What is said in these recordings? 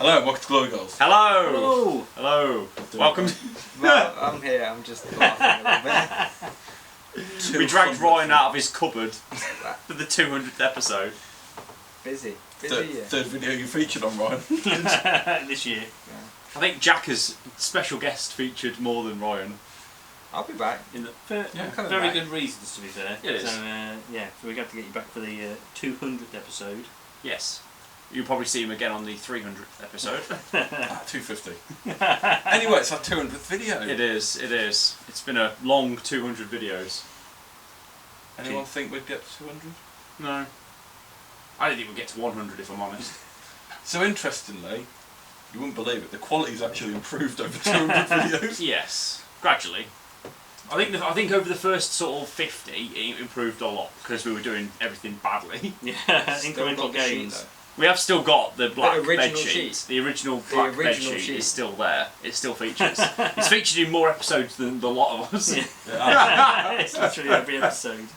Hello, and welcome to Glory Goals. Hello! Hello! Hello! Welcome. Well, I'm here, I'm just laughing a little bit. We dragged Ryan out of his cupboard for the 200th episode. Busy Third video you featured on, Ryan. This year. Yeah. I think Jack as special guest featured more than Ryan. I'll be back. In the, For coming very back. good reasons, to be fair. It is. So, yeah, so we got to get you back for the 200th episode. yes. You'll probably see him again on the 300th episode. 250. Anyway, it's our 200th video. It is, it is. It's been a long 200 videos. Anyone think we'd get to 200? No. I don't think we'll get to 100 if I'm honest. So interestingly, you wouldn't believe it, the quality's actually improved over 200 videos. Yes, gradually. I think over the first sort of 50 it improved a lot because we were doing everything badly. Yeah, Still got incremental the sheet, gains. We have still got the black bed original sheet. sheet. The original black bed original sheet sheet. is still there. It still features. It's featured in more episodes than the lot of us. Yeah. It's literally every episode.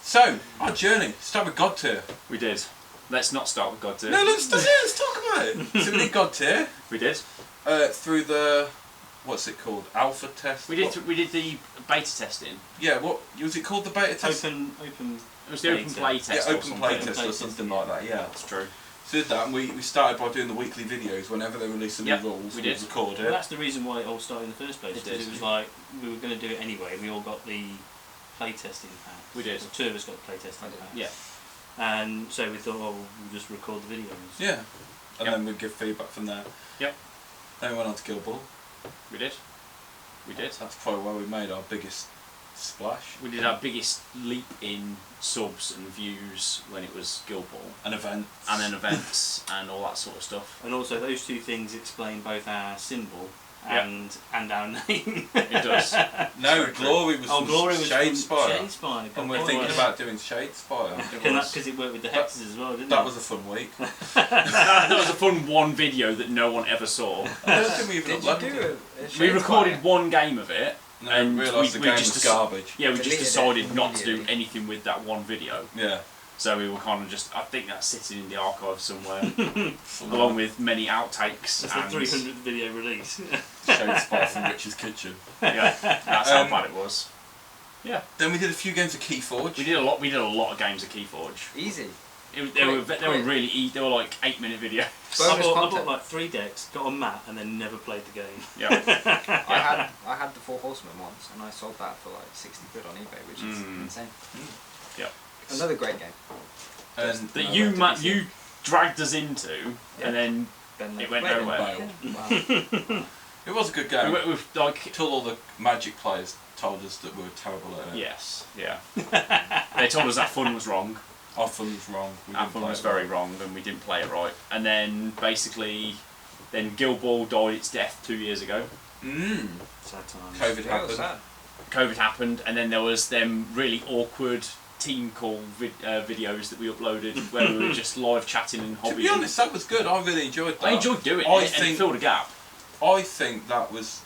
So, our journey. Start with God tier. We did. Let's not start with God tier. No, let's talk about it. So we did God tier We did. through the, what's it called? Alpha test? We did. What? We did the beta testing. Yeah, what was it called? The beta test? Open. It was the open Beta. play test. Yeah, or open something. play Open test play or test, something yeah. like that, yeah. That's true. So we did that, and we started by doing the weekly videos whenever they released a new Yep, rules. we did. Record Well, it. that's the reason why it all started in the first place. It Because did. it was like we were going to do it anyway, and we all got the play testing pack. We did. The two of us got the play testing pack. Yeah. And so we thought, oh, we'll just record the videos. Yeah, and Yep. then we'd give feedback from there. Yep. Then we went on to Guild Ball. We did. We did. That's probably where we made our biggest splash. We did our biggest leap in subs and views when it was Guild Ball, An event. and then events and all that sort of stuff. And also, those two things explain both our symbol Yep. and our name. It does. No, Very true. Glory was Oh, from Glory was Shade from Spire. Shade Spire. And we're thinking about doing Shade Spire. Because it worked with the hexes as well, didn't That it? was a fun week. That was a fun one video that no one ever saw. I don't think we even Did you uploaded do it. it? We recorded one game of it. No, And we realised we the game just was dec- garbage. Yeah, we just Deleted it decided not to do immediately. anything with that one video. Yeah. So we were kind of just, I think that's sitting in the archive somewhere, along with many outtakes. It's the and 300th video release. Shade Spire from Rich's Kitchen. Yeah, that's how bad it was. Yeah, Then we did a few games of Keyforge. we did a lot. We did a lot of games of Keyforge. Easy. They were Quick. really they were like 8-minute videos. Bonus I bought content. like 3 decks, got a mat, and then never played the game. Yeah, I had the Four Horsemen once, and I sold that for like 60 quid on eBay, which is insane. yeah. Another great game. And That No, you that you dragged us into, Yeah. and then Ben It went Wait, nowhere. Bail. Wow. It was a good we game. went with like. Until all the Magic players told us that we were terrible at it. Yes, yeah. They told us that fun was wrong. Our fun was wrong. We Our didn't fun play was it very right. wrong, and we didn't play it right. And then basically, then Guild Ball died its death 2 years ago. Sad times. COVID Real happened. sad. COVID happened, and then there was them really awkward team call videos that we uploaded where we were just live chatting and To hobbying. be honest, that was good. I really enjoyed that. I enjoyed doing I it, and it think- filled a gap. I think that was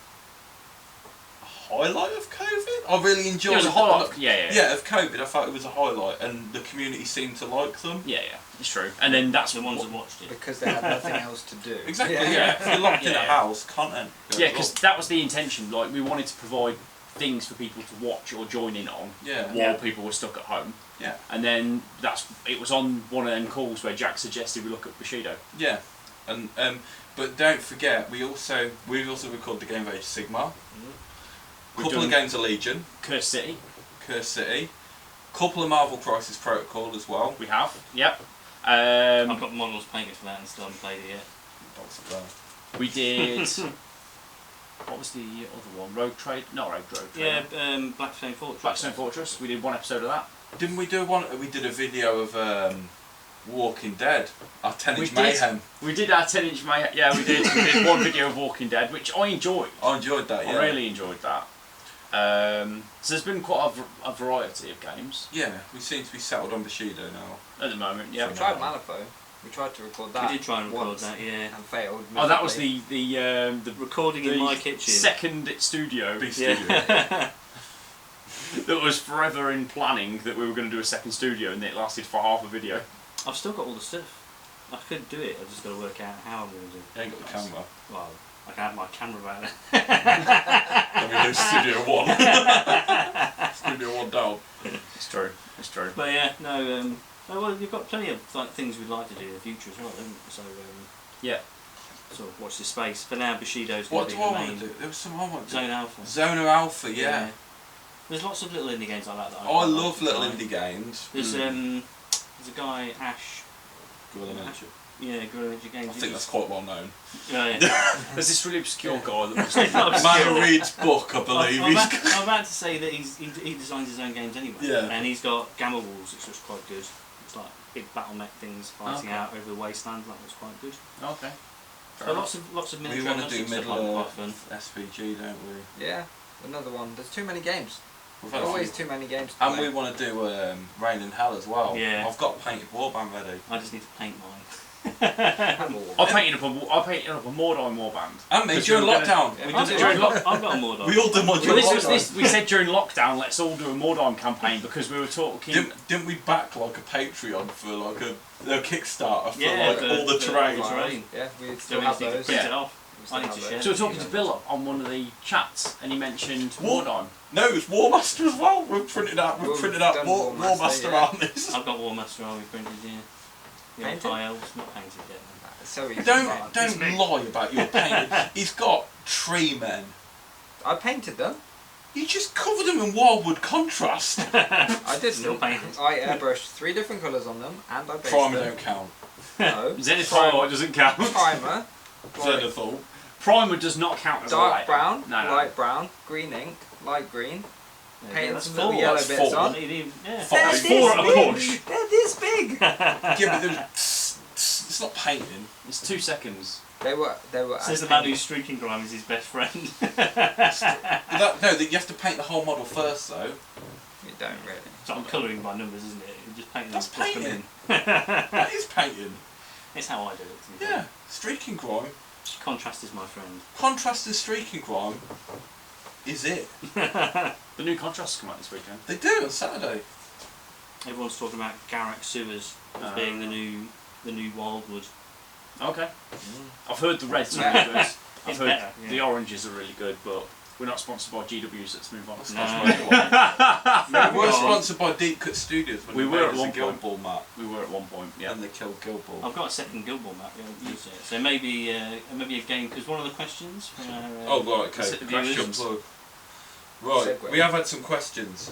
a highlight of COVID. I really enjoyed It was a highlight. Yeah. Yeah, of COVID, I thought it was a highlight, and the community seemed to like them. Yeah, it's true. And then that's The ones that watched it. Because they had nothing else to do. Exactly. Yeah. If you're locked in a Yeah. house, content. goes Yeah, because up. that was the intention. Like, we wanted to provide things for people to watch or join in on Yeah. while people were stuck at home. Yeah. And then it was on one of them calls where Jack suggested we look at Bushido. Yeah, and but don't forget we also record the game of Age of Sigmar. We've Couple of done games of Legion, Curse City. Curse City, couple of Marvel Crisis Protocol as well. We have. Yep. I've got models painted for that and still haven't played it yet. That's bad. We did. What was the other one? Rogue Trade? Not Rogue Trade. Yeah, Blackstone Fortress. Blackstone Fortress. We did one episode of that. Didn't we do one? We did a video of Walking Dead, our 10-inch We did. mayhem. We did our 10-inch mayhem. Yeah, we did. We did one video of Walking Dead, which I enjoyed. I enjoyed that. Yeah. I really enjoyed that. So there's been quite a variety of games Yeah, we seem to be settled on Bushido now. at the moment. Yeah. We tried Malifaux. We tried to record that. We did try and record once that, yeah. And failed. Oh, that was miserably. the Recording in my kitchen. second studio Big Yeah. studio. that was forever in planning that we were going to do a second studio, and it lasted for half a video. I've still got all the stuff. I could do it. I've just got to work out how I'm going to do it. You ain't got the camera. Well, I can have my camera back there. Let me do Studio One. Studio One down. It's true. It's true. But yeah, no. Well, you've got plenty of things we'd like to do in the future as well, haven't you? So Yeah. sort of watch this space. For now, Bushido's What going to do be I the want main. to do? There was some I want to do. Zone Alpha. Zona Alpha, yeah. There's lots of little indie games like that. I quite like love to little try. indie games. There's there's a guy Ash. Gorilla Ninja. Yeah, Gorilla Ninja Games. I think that's quite well known. Yeah. There's this really obscure guy that was Man who reads book, I believe. I'm about to say that he designs his own games anyway. Yeah. And he's got Gamma Walls, which was quite good. It's like big battle mech things fighting Okay. out over the wasteland. That was quite good. Okay. So lots of We miniature want to do stuff Middle like quite Earth fun. SVG, don't we? Yeah, another one. There's too many games. We've had a Always few. too many games. To And play. we want to do Rain in Hell as well. Yeah. I've got Painted Warband ready. I just need to paint mine. I painted up a Mordheim warband. And me Because during we were gonna- lockdown. we We did did it it during during lock- I've got a Mordor. We all did one Well, during this was lockdown. we said during lockdown, let's all do a Mordheim campaign because we were talking. Didn't we back like a Patreon for like a Kickstarter for Yeah, like for- all the for terrain? all the terrain. Yeah, we So still we have just need to those. print Yeah. it off. We still I need have to those. share. So we were talking to Bill on one of the chats, and he mentioned War- Mordheim. No, it's War Master as well. We've printed out We've War done War Master, Master yeah. armies. I've got War Master Army printed, yeah. The old Painted? tiles, not painted yet. So easy. Don't It's me. lie about your painting. He's got tree men. I painted them. You just covered them in wildwood contrast. I didn't. Still painted. I airbrushed 3 different colours on them, and I based Primer them. don't count. No. Zenith Twilight doesn't count. Primer. like Zenithal. Primer does not count as a dark light. brown, No, no. light brown, green ink, light green. Yeah, Painting that's some little full. yellow That's bits full. on. Yeah. Fuck, it's 4 at a push. They're this big. Yeah, but it's not painting. It's 2 seconds. They were. Says the man who's streaking grime is his best friend. No, you have to paint the whole model first, though. You don't really. It's like colouring by numbers, isn't it? You just paint them. That's plus them painting. in. That is painting. It's how I do it. to be Yeah, fair. streaking grime. Contrast is my friend. Contrast and streaking grime is it. The new contrasts come out this weekend. They do on Saturday. Everyone's talking about Garak Sewers as being the new Wildwood. Okay. I've heard the reds are really good. I've It's heard better, yeah. the oranges are really good, but we're not sponsored by GWs. Let's move on. We were sponsored by Deep Cut Studios when We they were made at us one a Guild point. Ball map, We were at one point, yeah. and they killed Guild Ball. I've got a second Guild Ball map. We haven't used it, so maybe a game. Because one of the questions from our Oh right, okay. viewers- Question plug. Right, Segue. we have had some questions.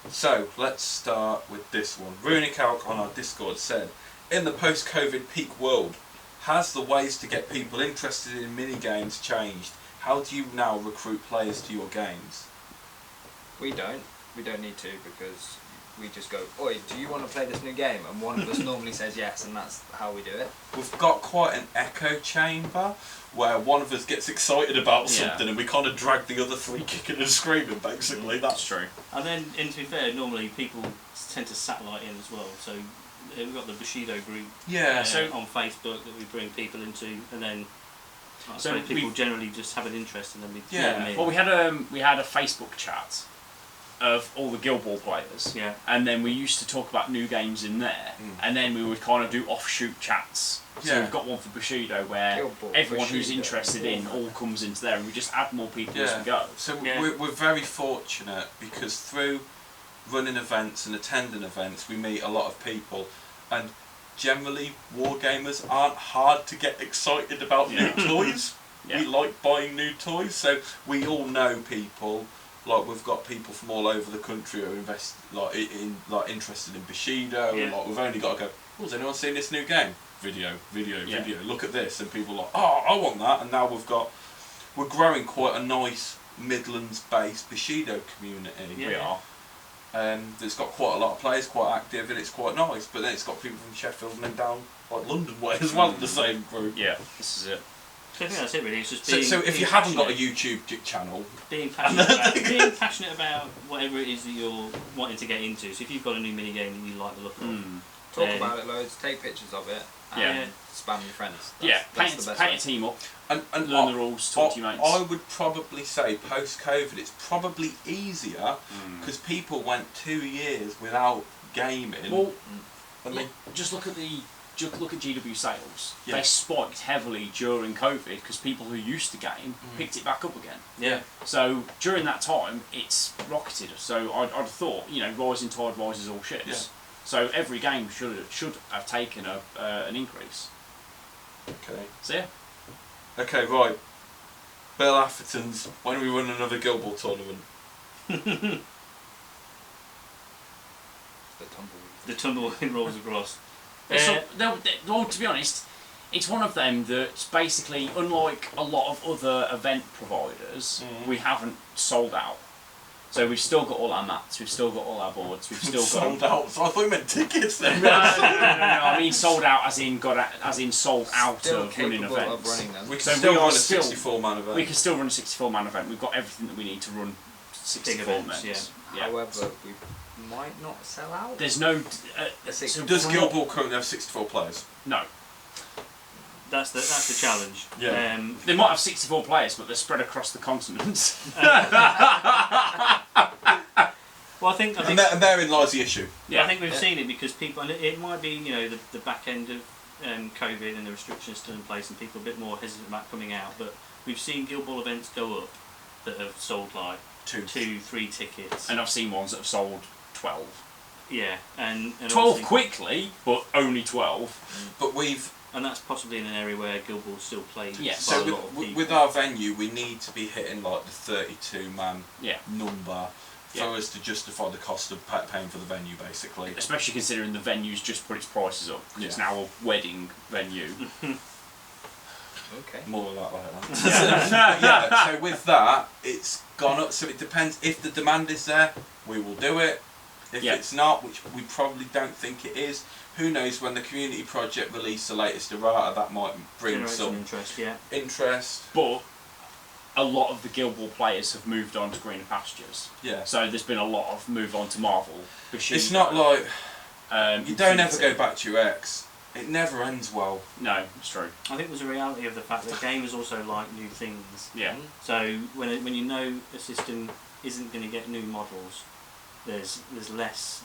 So let's start with this one. Runic Alk on our Discord said, in the post-COVID peak world, has the ways to get people interested in mini games changed? How do you now recruit players to your games? We don't. We don't need to because we just go, oi, do you want to play this new game? And one of us normally says yes, and that's how we do it. We've got quite an echo chamber where one of us gets excited about Yeah. something and we kind of drag the other 3 kicking and screaming, basically. That's true. And then, and to be fair, normally people tend to satellite in as well. So we've got the Bushido group Yeah, so on Facebook that we bring people into, and then So so people we- generally just have an interest, and then we Yeah. let them in. Well, we had a Facebook chat of all the Guild Ball players, Yeah. and then we used to talk about new games in there, and then we would kind of do offshoot chats. So Yeah. we've got one for Bushido where Guild Ball, everyone who's Bushido. interested in all comes into there, and we just add more people as Yeah. we go. So Yeah. we're very fortunate because through running events and attending events we meet a lot of people, and generally wargamers aren't hard to get excited about Yeah. new toys. Yeah. We like buying new toys, so we all know people. Like we've got people from all over the country who invest interested in Bushido, and Yeah. like we've only got to go, oh, has anyone seen this new game? Video, Yeah. look at this, and people are like, oh, I want that, and now we're growing quite a nice Midlands-based Bushido community. Yeah. We are. It's got quite a lot of players, quite active, and it's quite nice. But then it's got people from Sheffield and then down like London way as well in the same group. Yeah, this is it. So I think that's it really. It's just So, being, so if being you haven't got a passionate- YouTube channel, being passionate about whatever it is that you're wanting to get into. So if you've got a new mini game that you like the look of, Talk Yeah. about it loads, take pictures of it, and Yeah. spam your friends. Yeah, That's paint the best a way. team up, and learn the rules, talk to your mates. I would probably say post-COVID, it's probably easier Mm. because people went 2 years without gaming. Well, and they, just look at the just look at GW sales. Yeah. They spiked heavily during COVID because people who used to game Mm. picked it back up again. Yeah. So during that time, it's rocketed. So I'd have thought, rising tide rises all ships. Yeah. So every game should have taken an increase. Okay. So yeah. Okay, right. Bill Atherton's, when are we run another Guild Ball tournament? The tumbleweed. The tumbleweed rolls across. Well, to be honest, it's one of them that's basically, unlike a lot of other event providers, we haven't sold out. So we've still got all our mats, we've still got all our boards, we've still got Sold out. So I thought you meant tickets then. No. I mean sold out, as in sold out Still of running capable of events. running them. We can So still we are run a still- 64-man event. We can still run a 64-man event. We've got everything that we need to run 64 events, events. However, we might not sell out. There's no. So Does from Guild what- Ball currently have 64 players? No. That's the challenge. Yeah. They might have 64 players, but they're spread across the continent. Well, I think And therein lies the issue. Yeah. I think we've seen it because people, and it might be the back end of COVID and the restrictions still in place, and people a bit more hesitant about coming out. But we've seen Guild Ball events go up that have sold like 2-3 tickets. And I've seen ones that have sold 12. Yeah, and 12 obviously- quickly, but only 12. But we've... and that's possibly in an area where Guild Ball still plays. Yeah. by So a lot of people. with our venue, we need to be hitting like the 32-man Yeah. number for Yeah. us to justify the cost of paying for the venue, basically. Especially considering the venue's just put its prices up. 'Cause it's Yeah. now a wedding venue. Okay. More of that later. Yeah, so with that, it's gone up. So it depends. If the demand is there, we will do it. If Yeah. it's not, which we probably don't think it is, who knows, when the community project release the latest errata, that might bring Generate some some interest. Yeah. interest. But a lot of the Guild Ball players have moved on to greener pastures. Yeah. So there's been a lot of move on to Marvel. It's Bushido, not like you don't ever Infinity. go back to your ex. It never ends well. No, it's true. I think there's a reality of the fact that gamers also like new things. Yeah. So when you know a system isn't going to get new models, there's less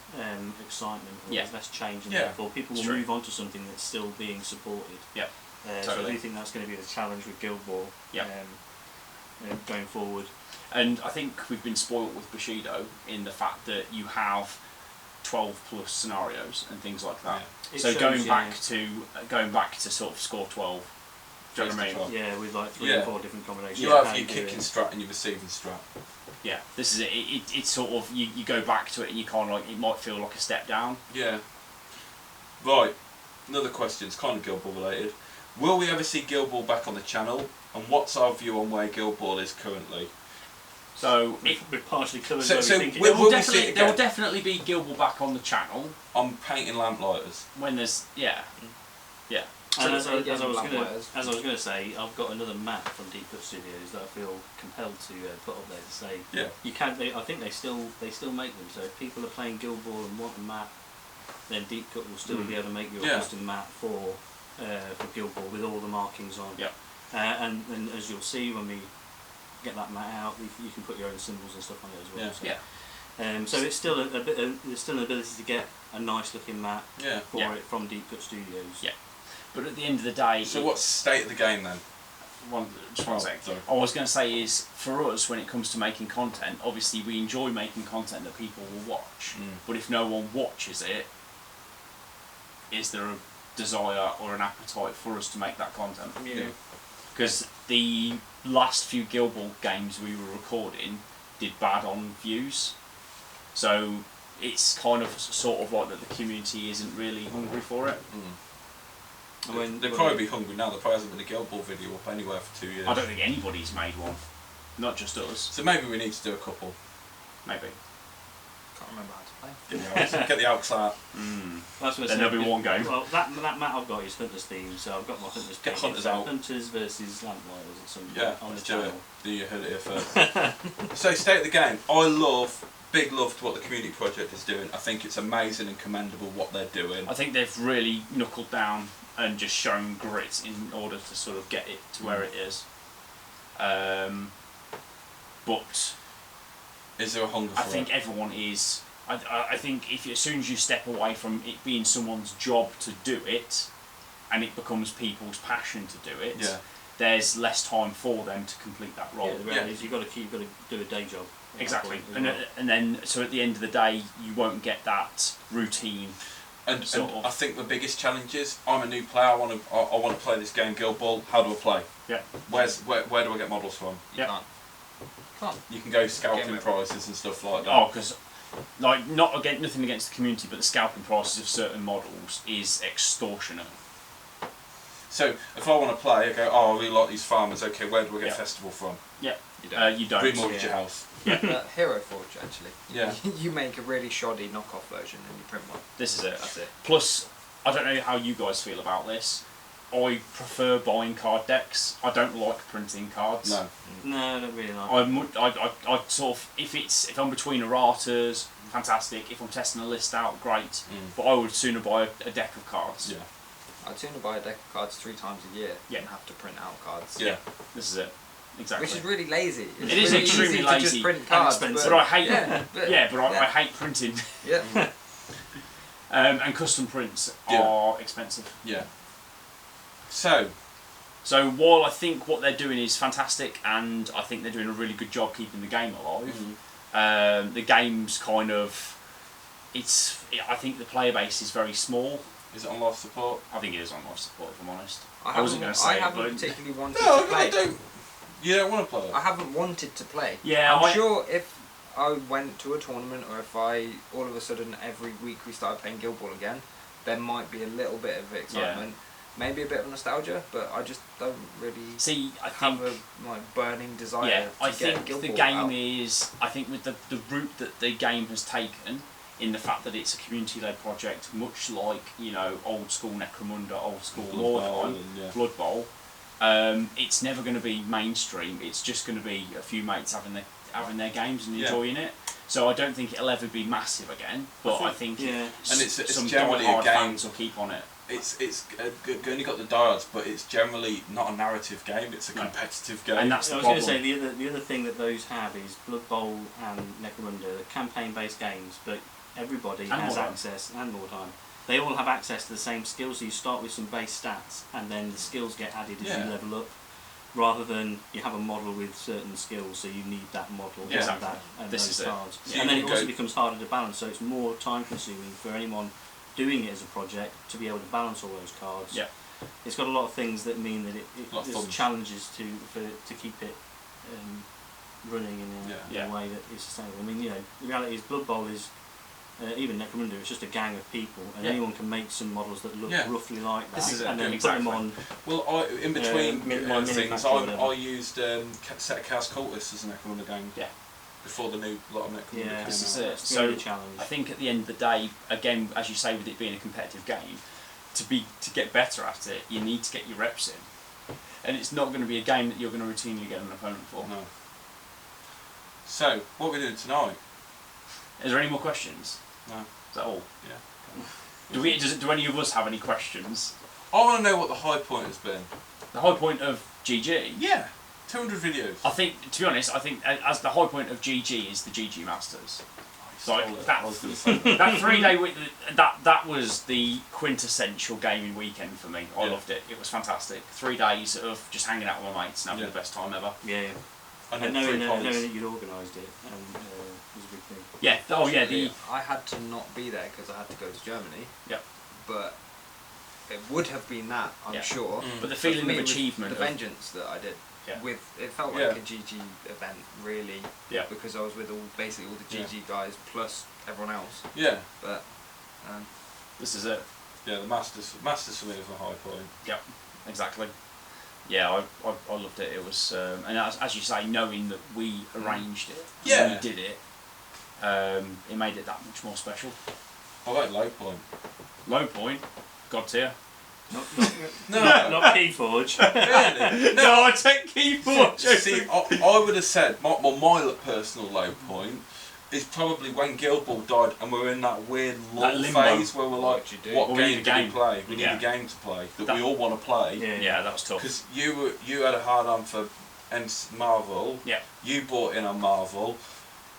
excitement, or Yeah. there's less change, and Yeah. therefore people will It's true. move on to something that's still being supported. Yeah. So I Totally. do think that's going to be the challenge with Guild Ball. Yeah. Going forward. And I think we've been spoilt with Bushido in the fact that you have 12 plus scenarios and things like that. It So shows, going yeah. back to sort of score 12. Do you know what I mean? 12. Yeah, with like 3 Yeah. or 4 different combinations. You of have how your do kicking it. strat and your receiving strat. Yeah, this is it. It's sort of you go back to it and you kind of like it might feel like a step down. Yeah. Right. Another question. It's kind of Guild Ball related. Will we ever see Guild Ball back on the channel? And what's our view on where Guild Ball is currently? So We've partially covered So- where so we think it will- is. will we see it there will again? definitely be Guild Ball back on the channel I'm painting lamplighters. when there's yeah. And So as again, I was lamplighters. going to say, I've got another map from Deep Cut Studios that I feel compelled to put up there to say Yeah. you can. I think they still make them. So if people are playing Guild Ball and want a map, then Deep Cut will still be able to make you a Yeah. custom map for Guild Ball with all the markings on. Yeah. And as you'll see when we get that map out, you can put your own symbols and stuff on it as well. Yeah. So, so it's still a bit. There's still an ability to get a nice looking map Yeah. for Yeah. it from Deep Cut Studios. Yeah. But at the end of the day, So what's the state of the game then? just one Oh, sec. sorry. All I was going to say is, for us, when it comes to making content, obviously we enjoy making content that people will watch. But if no one watches it, is there a desire or an appetite for us to make that content? Yeah. Because the last few Guild Ball games we were recording did bad on views. So it's kind of sort of like that the community isn't really hungry for it. And when- They'll probably be hungry now. There probably hasn't been a Guild Ball video up anywhere for 2 years. I don't think anybody's made one. Not just us, So maybe we need to do a couple. maybe. Can't remember how to play. Get the Alks out. That's what I Then said. there'll be one game. Well, that map I've got is Hunters themed, so I've got my Hunters. Get painted. Hunters So out. Hunters versus Lamplighters at some point Yeah, on the let's do it. channel. Do you heard it here first? So state of the game. Big love to what the community project is doing. I think it's amazing and commendable what they're doing. I think they've really knuckled down and just shown grit in order to sort of get it to where it is. But Is there a hunger for I think it? everyone is. I think as soon as you step away from it being someone's job to do it, and it becomes people's passion to do it, Yeah. there's less time for them to complete that role. Yeah, the reality is you've got to do a day job. at that Exactly, point as and, well. and then so at the end of the day, you won't get that routine. And Sort of. I think the biggest challenge is I'm a new player. I want to play this game, Guild Ball. How do I play? Yeah. Where do I get models from? Yeah. Can't. You can go Game scalping over. prices and stuff like that. Oh, because like nothing against the community, but the scalping prices of certain models is extortionate. So if I want to play, I go, oh, I really like these farmers. Okay, where do I get Yeah. festival from? You don't. You don't. Remortgage yeah. your house. Hero Forge, actually. Yeah. You make a really shoddy knockoff version and you print one. This is it. That's it. Plus, I don't know how you guys feel about this. I prefer buying card decks. I don't like printing cards. No. No, I don't really like it. I sort of if I'm between erratas, fantastic. If I'm testing a list out, great. But I would sooner buy a deck of cards. Yeah. I'd sooner buy a deck of cards 3 times a year Yeah. than have to print out cards. Yeah. This is it. Exactly. Which is really lazy. It's It is really extremely easy to lazy just print and cards, expensive. but I hate yeah, but I hate printing. yeah. And custom prints Yeah. are expensive. Yeah. So, So while I think what they're doing is fantastic, and I think they're doing a really good job keeping the game alive, the game's kind of, I think the player base is very small. is it on live support? I think it is on life support, if I'm honest. I wasn't going to say I it, haven't but particularly wanted No, to play. I don't. You don't want to play it. I haven't wanted to play. Yeah, I'm sure if I went to a tournament or if I all of a sudden every week we started playing Guild Ball again, there might be a little bit of excitement, maybe a bit of nostalgia, but I just don't really See, I have think a burning desire yeah, to I get think Guild the Ball game out. is. I think with the route that the game has taken, in the fact that it's a community-led project, much like old school Necromunda, old school Blood Bowl Lordheim, and, yeah. Blood Bowl. It's never going to be mainstream. It's just going to be a few mates having their games and Yeah. enjoying it. So I don't think it'll ever be massive again. But I think yeah. And it's some generally a die-hard game- fans will keep on it. It's only got the diehards, but it's generally not a narrative game. It's a No. competitive game. And that's I the was going to problem. say the other thing that those have is Blood Bowl and Necromunda, they're campaign-based games, but everybody And has Mordheim. access, and Mordheim. They all have access to the same skills. So you start with some base stats, and then the skills get added as Yeah. you level up. Rather than you have a model with certain skills, so you need that model Yeah. and that and This those is it. cards. So And then you it can also go- becomes harder to balance. So it's more time-consuming for anyone doing it as a project to be able to balance all those cards. Yeah. It's got a lot of things that mean that A lot of there's fun. challenges to keep it running in Yeah. a way that is sustainable. I mean, the reality is Blood Bowl is even Necromunda. It's just a gang of people, and Yeah. anyone can make some models that look Yeah. roughly like that, This is it, and then exactly. put them on. Well, in between my things, manufacturer or whatever. I used set of Chaos Cultists as a Necromunda game. Yeah. Before the new lot of Necromunda Yeah, came This is out. it. That's the So only challenge. I think at the end of the day, again, as you say, with it being a competitive game, to get better at it, you need to get your reps in, and it's not going to be a game that you're going to routinely get an opponent for. No. So, what are we doing tonight? Is there any more questions? No. Is that all? Yeah. Do any of us have any questions? I want to know what the high point has been. The high point of GG. Yeah. 200 videos. I think, to be honest, as the high point of GG is the GG Masters. Like I was going to say that. that 3-day week, that was the quintessential gaming weekend for me. I Yeah. loved it. It was fantastic. 3 days of just hanging out with my mates and having Yeah. the best time ever. Yeah. I And know knowing 3 that points. you'd organised it was a big thing. Yeah. Oh yeah. The I had to not be there because I had to go to Germany. Yep. But it would have been that, I'm Yeah. sure. Mm. but the But feeling for me, of it was achievement. the vengeance that I did. Yeah. It felt like Yeah. a GG event, really. Yeah. Because I was with basically all the GG guys plus everyone else. Yeah. But This is it. Yeah, the Masters for me was a high point. Exactly. Yeah, I loved it. It was, and as you say, knowing that we arranged it, and Yeah. we did it, it made it that much more special. I like low point. Low point, God tier. Not No. not Keyforge. Really? No, I take keyboard. See, I would have said my personal low point is probably when Guild Ball died and we're in that weird lull That limbo. phase where we're like, What you do. what Well, we game need a do we game. play? We need Yeah. a game to play that That- we all want to play. Yeah, that was tough. Because you had a hard on for Marvel. Yeah. You bought in on Marvel.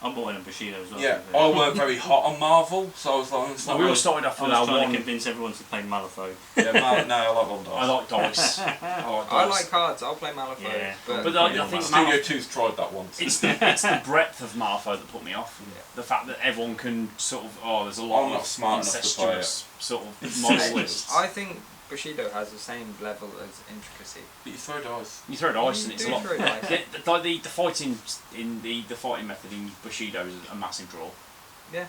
I'm buying a Bushido as well. Yeah, I weren't very hot on Marvel, so I was like, it's Well, not we all really- started off I with was our trying one. to convince everyone to play Malifaux. Yeah, no, I like one dice. I like dice. I like I dice. like cards. I'll play Malifaux. Yeah. But I think Studio Malif- 2's tried that once. it's the breadth of Malifaux that put me off. The fact that everyone can sort of there's a lot I'm not of smart enough to play incestuous sort of model lists. I think Bushido has the same level as intricacy. But you throw dice. You throw dice and You it's do a lot. throw dice. The fighting in the fighting method in Bushido is a massive draw. Yeah.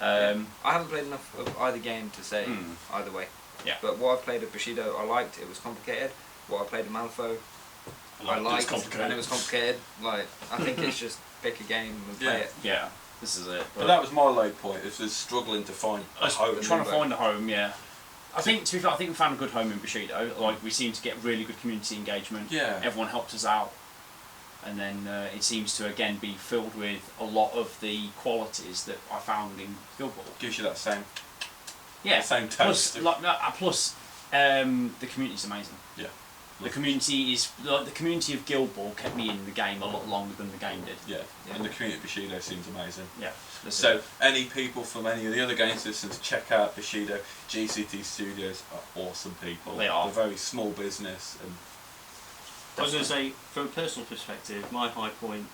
Um, I haven't played enough of either game to say either way. Yeah. But what I've played of Bushido, I liked. It was complicated. What I played of Malifaux, I liked, and it was complicated. Like, I think it's just pick a game and play Yeah. it. Yeah, this is it. But that was my low point. Is was struggling to find a home. Trying to find a home, yeah. I think to be fair, I think we found a good home in Bushido. Like we seem to get really good community engagement. Yeah. Everyone helped us out, and then it seems to again be filled with a lot of the qualities that I found in Guild Ball. Gives you that same. Yeah. The same Plus, taste. the community's amazing. Yeah. The community is like the community of Guild Ball kept me in the game a lot longer than the game did. Yeah. Yeah. And the community of Bushido seems amazing. Yeah. this is So it. any people from any of the other game systems, check out Bushido. GCT Studios are awesome people. They are. They're very small business and I was going to say, from a personal perspective, my high point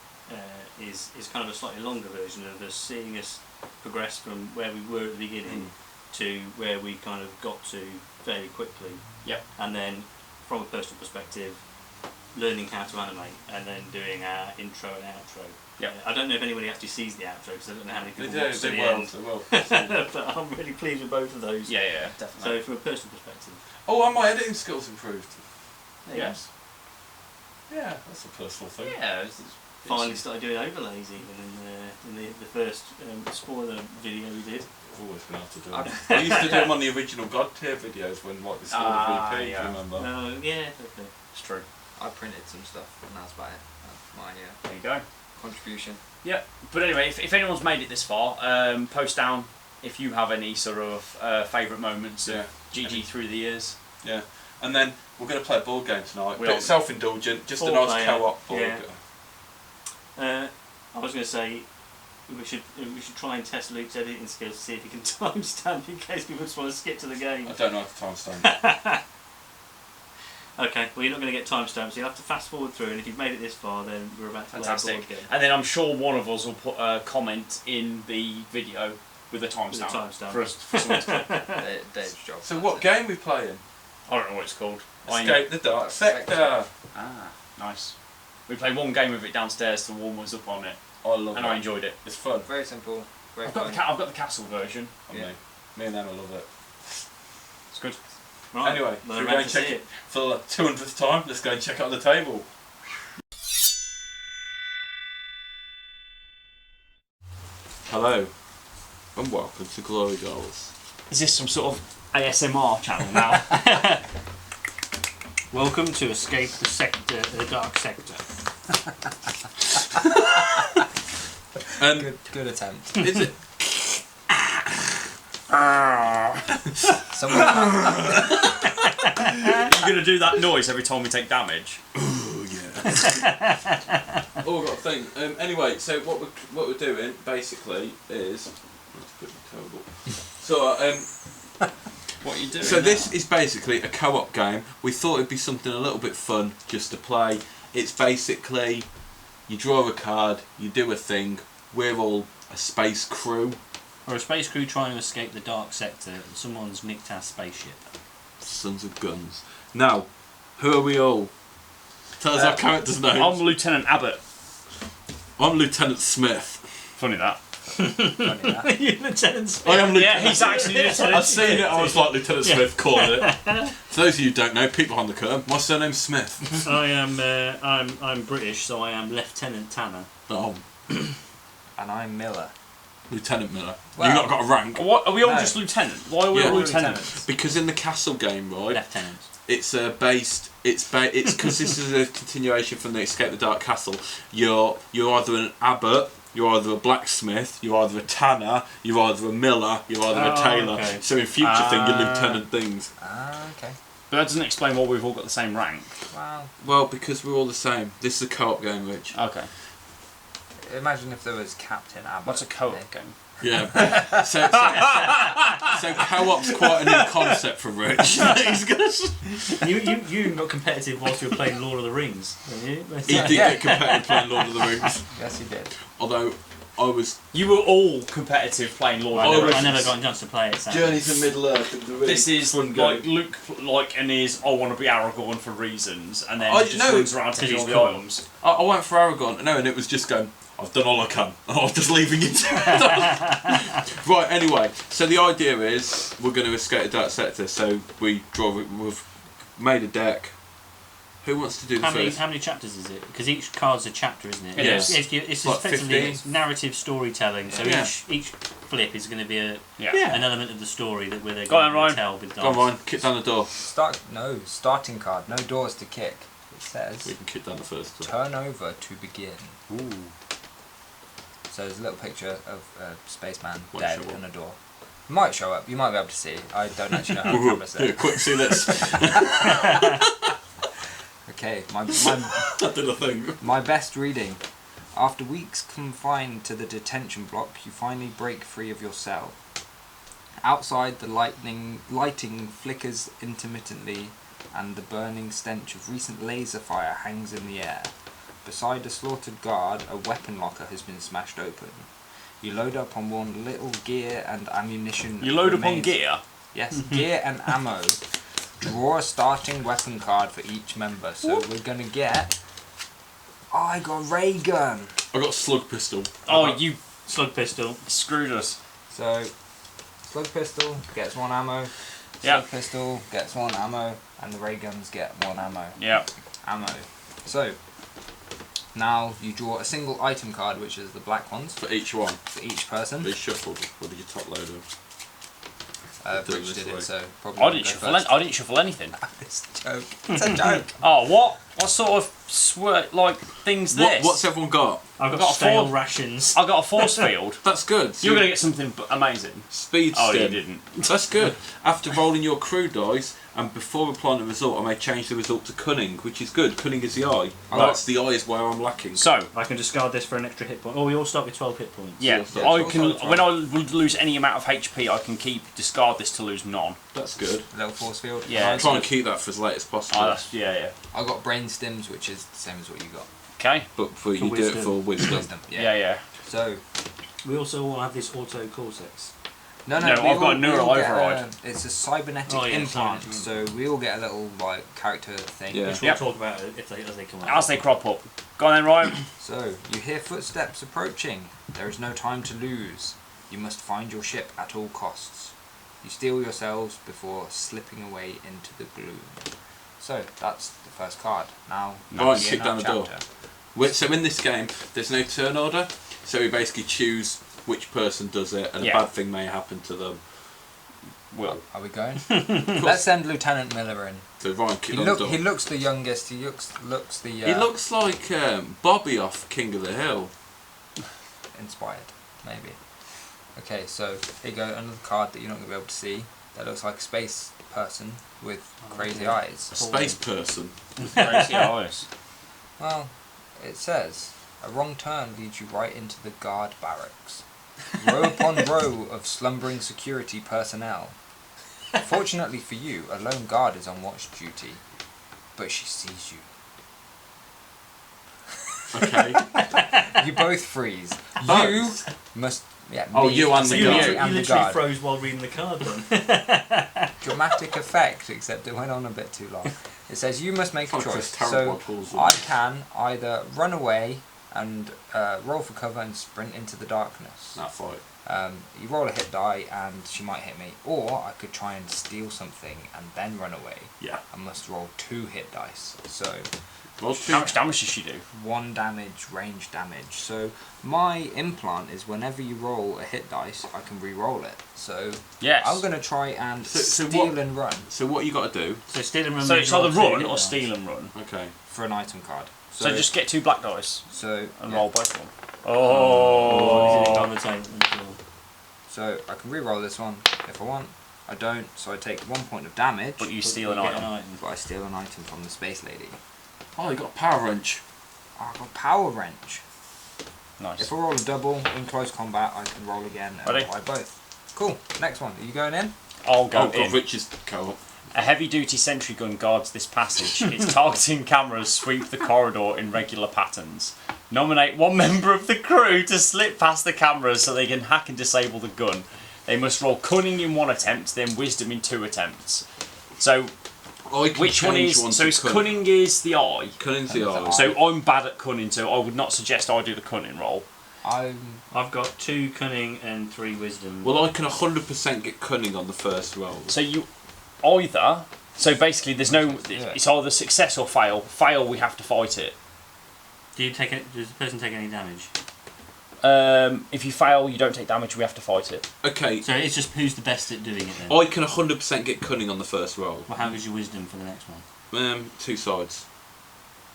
is kind of a slightly longer version of us seeing us progress from where we were at the beginning to where we kind of got to fairly quickly. Yep. And then, from a personal perspective, learning how to animate and then doing our intro and outro. Yep. I don't know if anybody actually sees the outro because I don't know how many they people do. watch to They the will. end. They will. But I'm really pleased with both of those. Yeah, yeah, definitely. So, from a personal perspective, Oh, and my editing skills improved. yes. Yeah, that's a personal thing. Yeah. finally started doing overlays even in the first spoiler video we did. I've always been able to do them. I used to do them on the original God tier videos when the Spoiler VP, yeah. you remember? Yeah, okay. It's true. I printed some stuff, and that's about it. That's my There you go. contribution. Yeah, but anyway, if anyone's made it this far, post down if you have any sort of favourite moments Yeah. of GG through the years. Yeah. And then we're going to play a board game tonight. We'll- Bit self-indulgent, just a Four nice player, co-op board yeah. game. I was going to say we should try and test Luke's editing skills to see if he can timestamp in case people just want to skip to the game. I don't know how to timestamp. Okay, well you're not going to get timestamps, you'll have to fast forward through, and if you've made it this far then we're about to play a Fantastic. board game. And then I'm sure one of us will put a comment in the video with a timestamp timestamp. for us for someone to click. Dave's job. So that's what it. game are we playing? I don't know what it's called. I- Escape the Dark Sector. Ah, nice. We played one game of it downstairs to warm us up on it, I love and it. I enjoyed it. It's fun. Very simple. Very I've got fun. I've got the castle version. And Yeah. Me and Emma love it. It's good. Right, Anyway, well, should we I'm go ready and to check see it for the 200th time? Let's go and check it on the table. Hello, and welcome to Glory Goals. Is this some sort of ASMR channel now? Welcome to Escape the Sector, the Dark Sector. And Good attempt. is it? Someone You're gonna do that noise every time we take damage. Oh yeah. Oh, I've got a thing. Anyway, so what we're doing basically is. Let's put the table. So What are you doing? So this is basically a co-op game. We thought it'd be something a little bit fun just to play. It's basically you draw a card, you do a thing. We're all a space crew. We're a space crew trying to escape the Dark Sector, and someone's nicked our spaceship. Sons of guns. Now, who are we all? Tell us our characters' names. I'm Lieutenant Abbott. I'm Lieutenant Smith. Funny that. You Lieutenant Smith. I am Lieutenant. Yeah, he's actually Lieutenant. I've seen it. I was like Lieutenant Smith calling it. For those of you who don't know, peek behind the curtain. My surname's Smith. I am. I'm British, so I am Lieutenant Tanner. Oh, and I'm Miller. Lieutenant Miller. Well- You've not got a rank. What, are we all No. just lieutenant? Why are we Yeah. all We're lieutenants? Because in the castle game, right, Lieutenant. it's based. It's because this is a continuation from the Escape the Dark Castle. You're either an abbot, you're either a blacksmith, you're either a tanner, you're either a miller, you're either a Oh, tailor. okay. So in future thing, you're lieutenant things. Ah, okay. But that doesn't explain why we've all got the same rank. Wow. Well, because we're all the same. This is a co-op game, Rich. Okay. imagine if there was Captain Abbott. What's a co-op game? Yeah. So co-op's quite a new concept for Rich. He's gonna. You got competitive whilst you were playing Lord of the Rings, didn't you? He did get competitive playing Lord of the Rings. Yes, he did. Although I was. You were all competitive playing Lord of the Rings. I never got a chance to play it. Sadly. Journey to Middle Earth. This is like Luke, and his I want to be Aragorn for reasons, and then I he just know, runs around taking all the cool. items. I went for Aragorn. No, and it was just going. I've done all I can. I was just leaving it. Right. Anyway, so the idea is we're going to escape the Dark Sector. So we've made a deck. Who wants to do the first? How many chapters is it? Because each card's a chapter, isn't it? It is. It's Like effectively 15? it's narrative storytelling. So Yeah. each flip is going to be Yeah. an element of the story that we're Go on, going Ryan. to tell with dice. Come on, kick down the door. Starting card. No doors to kick. It says We can kick down the first door. turn over to begin. Ooh. So there's a little picture of a spaceman Won't dead show up. on a door. Might show up. You might be able to see. I don't actually know how to promise Here, it. quick, see this. Okay, my I did a thing. my best reading. After weeks confined to the detention block, you finally break free of your cell. Outside, the lighting flickers intermittently, and the burning stench of recent laser fire hangs in the air. Beside a slaughtered guard, a weapon locker has been smashed open. You load up on one little gear and ammunition. You load up on remains. gear. Yes, gear and ammo. Draw a starting weapon card for each member. So we're gonna get. Oh, I got a ray gun. I got a slug pistol. Oh, you Slug pistol. screwed us. So, slug pistol gets 1 ammo. Yeah. Slug pistol gets 1 ammo, and the ray guns get 1 ammo. Yeah. So, now you draw a single item card, which is the black ones For each one. for each person. They shuffled. What did you top load of? Do it Rich this did way. it, so probably. I didn't shuffle. I didn't shuffle anything. This joke. It's a joke. Oh, what? What sort of things this? What's everyone got? I've got got a stale Ford. rations. I got a force field. That's good. You're gonna get something amazing. Speed Oh, stim. you didn't. That's good. After rolling your crew dice and before applying the result, I may change the result to cunning, which is good. Cunning is the eye. That's the eye is where I'm lacking. So, I can discard this for an extra hit point. Oh, we all start with 12 hit points. yeah, Yeah, I so can. that's right. When I lose any amount of HP, I can discard this to lose none. That's good. Little force field. Yeah. Try and keep that for as late as possible. Oh, that's yeah. I got brain stims, which is the same as what you got. Okay. But you do it wisdom. for wisdom. Wisdom. Yeah. So, We also all have this auto cortex. no, No, we I've got all- a neural we all get override. it's a cybernetic Oh, yeah, implant, cybernetic. so we all get a little character thing. Yeah. Which Yep. we'll talk about as they come out. As they crop up. Go on then, Ryan. So, you hear footsteps approaching. There is no time to lose. You must find your ship at all costs. You steel yourselves before slipping away into the gloom. So, that's the first card. Now, Right, begin kick our down the door. chapter. So in this game, there's no turn order. So we basically choose which person does it, and Yeah. a bad thing may happen to them. Will. Are we going? Let's send Lieutenant Miller in. So Ryan, kick He, down the door. he looks the youngest. He looks the He looks like Bobby off King of the Hill. inspired, maybe. Okay, so here you go, another card that you're not going to be able to see. That looks like a space person with crazy A eyes. space person. Crazy eyes. Well, it says, a wrong turn leads you right into the guard barracks. Row upon row of slumbering security personnel. Fortunately for you, a lone guard is on watch duty, but she sees you. Okay. You both freeze. You Both? must... Yeah, Oh, me, you and the me guard. You and the literally guard. froze while reading the card then. Dramatic effect, except it went on a bit too long. It says you must make a Fuck, choice. that's So terrible puzzle. I can either run away and roll for cover and sprint into the darkness. That fight. You roll a hit die and she might hit me, or I could try and steal something and then run away. Yeah. I must roll 2 hit dice. So Well, How much damage does she do? 1 damage, range damage. So my implant is whenever you roll a hit dice, I can re-roll it. So Yes. I'm gonna try and So steal what- and run So what you got to do? So steal and run. So means it's either roll two run hit or dice. steal and run. Okay. for an item card. So just get 2 black dice so and yeah. roll both of them. Oh, is it Oh. on the table? So I can re-roll this one if I want. I don't, so I take 1 point of damage. But you steal an Get item. But I steal an item from the space lady. Oh, you got a power wrench. Oh, I got power wrench. Nice. If I roll a double in close combat, I can roll again and Ready? apply both. Cool. Next one. Are you going in? I'll go Oh, God, in. Richard's co-op. A heavy-duty sentry gun guards this passage. Its targeting cameras sweep the corridor in regular patterns. Nominate one member of the crew to slip past the cameras so they can hack and disable the gun. They must roll cunning in 1 attempt, then wisdom in 2 attempts. So, I can which one change is... one So to it's cunning is the eye. Cunning's the eye. So I'm bad at cunning, so I would not suggest I do the cunning roll. I've got 2 cunning and 3 wisdom. Well, I can 100% get cunning on the first roll. So you either... So basically there's no... It's either success or fail. Fail, we have to fight it. Does the person take any damage? If you fail, you don't take damage, we have to fight it. Okay, So it's just who's the best at doing it then? I can 100% get cunning on the first roll. Well, how goes your wisdom for the next one? 2 sides.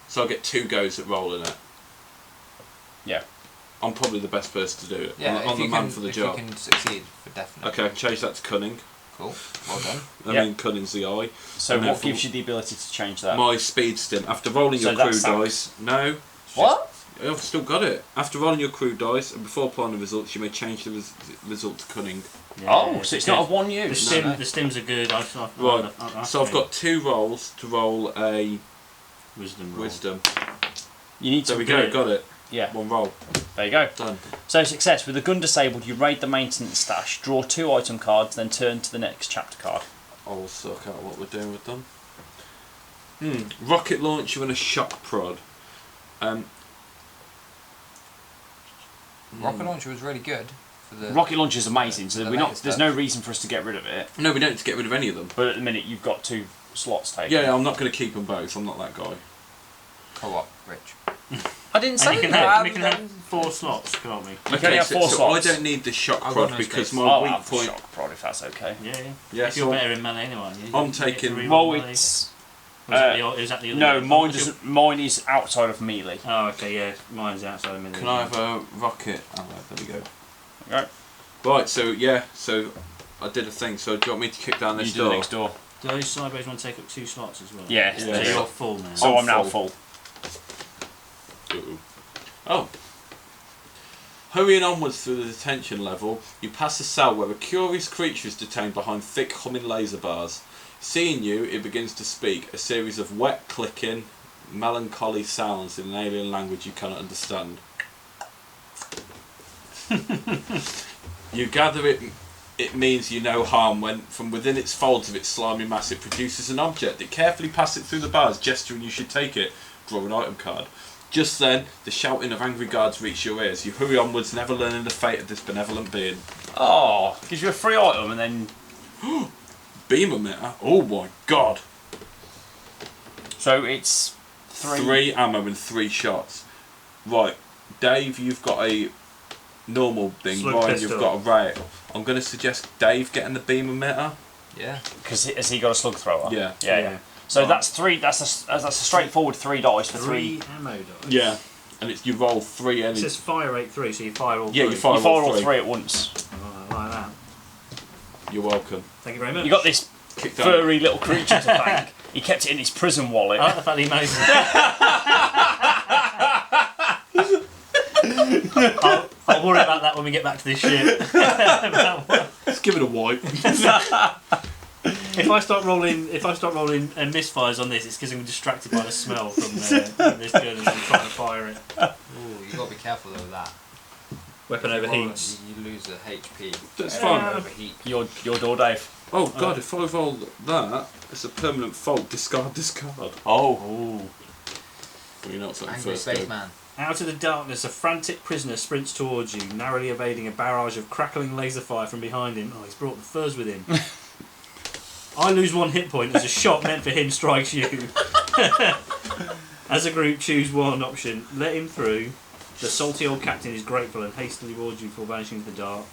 So I get 2 goes at rolling it. Yeah. I'm probably the best person to do it. Yeah, I'm the man for the job. you can succeed, for definite. Okay, change that to cunning. Cool. Well done. I Yep. mean, cunning's the eye. So And what therefore- gives you the ability to change that? My speed stim. After rolling So your crew that's dice. No. What? I've still got it. After rolling your crew dice and before applying the results, you may change the result to cunning. Oh, so it's not a one The use. stim, No. the stims are good. Right. So I've got 2 rolls to roll a wisdom. Roll. wisdom. You need to There we do go. it. Got it. Yeah, 1 roll. there you go. Done. So success. With the gun disabled, you raid the maintenance stash, draw 2 item cards, then turn to the next chapter card. I'll suck out what we're doing with them. Rocket launcher and a shock prod. Rocket launcher was really good for the. Rocket launcher is amazing, so The we're not. latest There's stuff. no reason for us to get rid of it. No, we don't have to get rid of any of them. But at the minute, you've got 2 slots taken. Yeah, I'm not going to keep them both. I'm not that guy. Co-op, Rich. I didn't And say you can that. have, we can have 4 slots, can't we? You can only have 4 so slots. I don't need the shock I've prod got no because space. my I'll weak have the point. shock prod if that's okay. Yeah, yeah. Yeah, If you're so better in melee anyway. I'm you get to taking- reroll Well, melee. it's Is that the other no, one? mine What's doesn't. Mine is outside of melee. Oh, okay, yeah. Mine's outside of melee. Can I have a rocket? Oh, there we go. Right. Right, so I did a thing. So do you want me to kick down You this do the door? next door. Do those sideways want to take up 2 slots as well? Yeah. So Yeah. you're full now. So I'm now full. full. Ooh. Oh. Hurrying onwards through the detention level, you pass a cell where a curious creature is detained behind thick humming laser bars. Seeing you, it begins to speak, a series of wet clicking, melancholy sounds in an alien language you cannot understand. You gather it means you no harm when, from within its folds of its slimy mass, it produces an object. It carefully passes it through the bars, gesturing you should take it. Draw an item card. Just then, the shouting of angry guards reach your ears. You hurry onwards, never learning the fate of this benevolent being. Oh, gives you a free item and then. Beam emitter? Oh my god! So it's 3 ammo and 3 shots. Right, Dave, you've got a normal thing. Slug Ryan, pistol. you've got a ray. I'm going to suggest Dave getting the beam emitter. Yeah. Because has he got a slug thrower? Yeah. Yeah. So that's 3. That's a straightforward 3 dice for 3. 3 ammo dice. Yeah. And it's you roll 3 It energy. says fire rate 3, so you fire all 3. Yeah, you fire You fire all all 3. 3 at once. Oh, I like that. You're welcome. Thank you very much. You got this Kick down. furry little creature to thank. He kept it in his prison wallet. I like the fact that he knows I'll worry about that when we get back to this ship. Let's give it a wipe. If I start rolling misfires on this, it's because I'm distracted by the smell from this gun and I'm trying to fire it. Ooh, you got to be careful though with that. Weapon If you roll it, overheats. You lose a HP. That's Uh, fine. Overheat. Your door, Dave. Oh god, if I roll that, it's a permanent fault. Discard. Oh. Well, you're not something Angry first go. spaceman. Out of the darkness, a frantic prisoner sprints towards you, narrowly evading a barrage of crackling laser fire from behind him. Oh, he's brought the furs with him. I lose 1 hit point as a shot meant for him strikes you. As a group, choose one option. Let him through. The salty old captain is grateful and hastily rewards you for vanishing into the dark.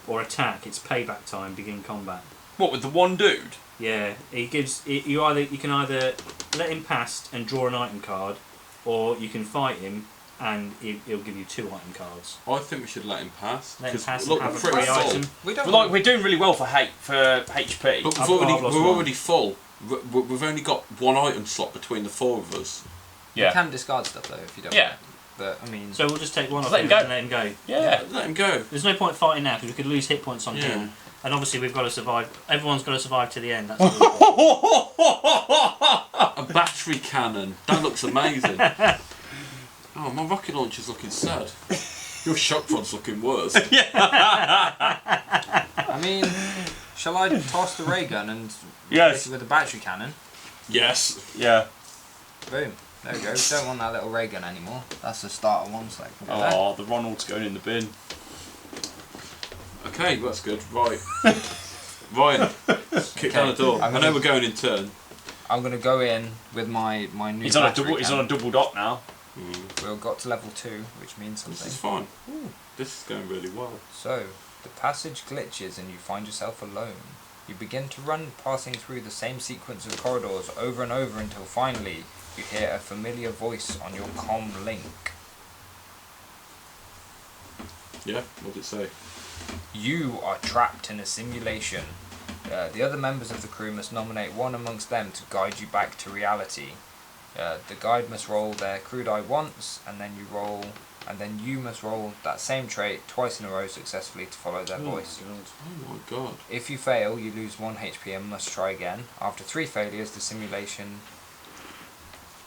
Or attack. It's payback time. Begin combat. What, with the one dude? Yeah, you can either let him pass and draw an item card, or you can fight him and he'll give you 2 item cards. I think we should let him pass. Let him 'cause pass look, and have we're a free pretty full. item. We don't. We're doing really well for HP. But I've we're lost one. already full. We've only got 1 item slot between the 4 of us. You Yeah. can discard stuff though if you don't. Yeah. but I mean. So we'll just take one off Let him him go. and let him go. Yeah. Let him go. There's no point fighting now because we could lose hit points on Yeah. him. And obviously we've got to survive. Everyone's got to survive to the end. That's all. A battery cannon. That looks amazing. Oh, my rocket launcher's looking sad. Your shock rod's looking worse. I mean, shall I toss the ray gun and Yes. hit it with a battery cannon? Yes. Yeah. Boom. There we go. We don't want that little ray gun anymore. That's the start of one second. There. Oh, the Ronald's going in the bin. Okay, that's good. Right. Ryan, kick down the door. I know we're going in turn. I'm gonna go in with my new. He's on a battery double. He's on cannon. a double dot now. We've got to level 2, which means This is something. fine. This is going really well. So, the passage glitches and you find yourself alone. You begin to run, passing through the same sequence of corridors over and over until finally you hear a familiar voice on your comm link. Yeah, what did it say? You are trapped in a simulation. The other members of the crew must nominate one amongst them to guide you back to reality. The guide must roll their crew die once, and then you must roll that same trait twice in a row successfully to follow their voice. Oh my god. If you fail, you lose 1 HP and must try again. After 3 failures, the simulation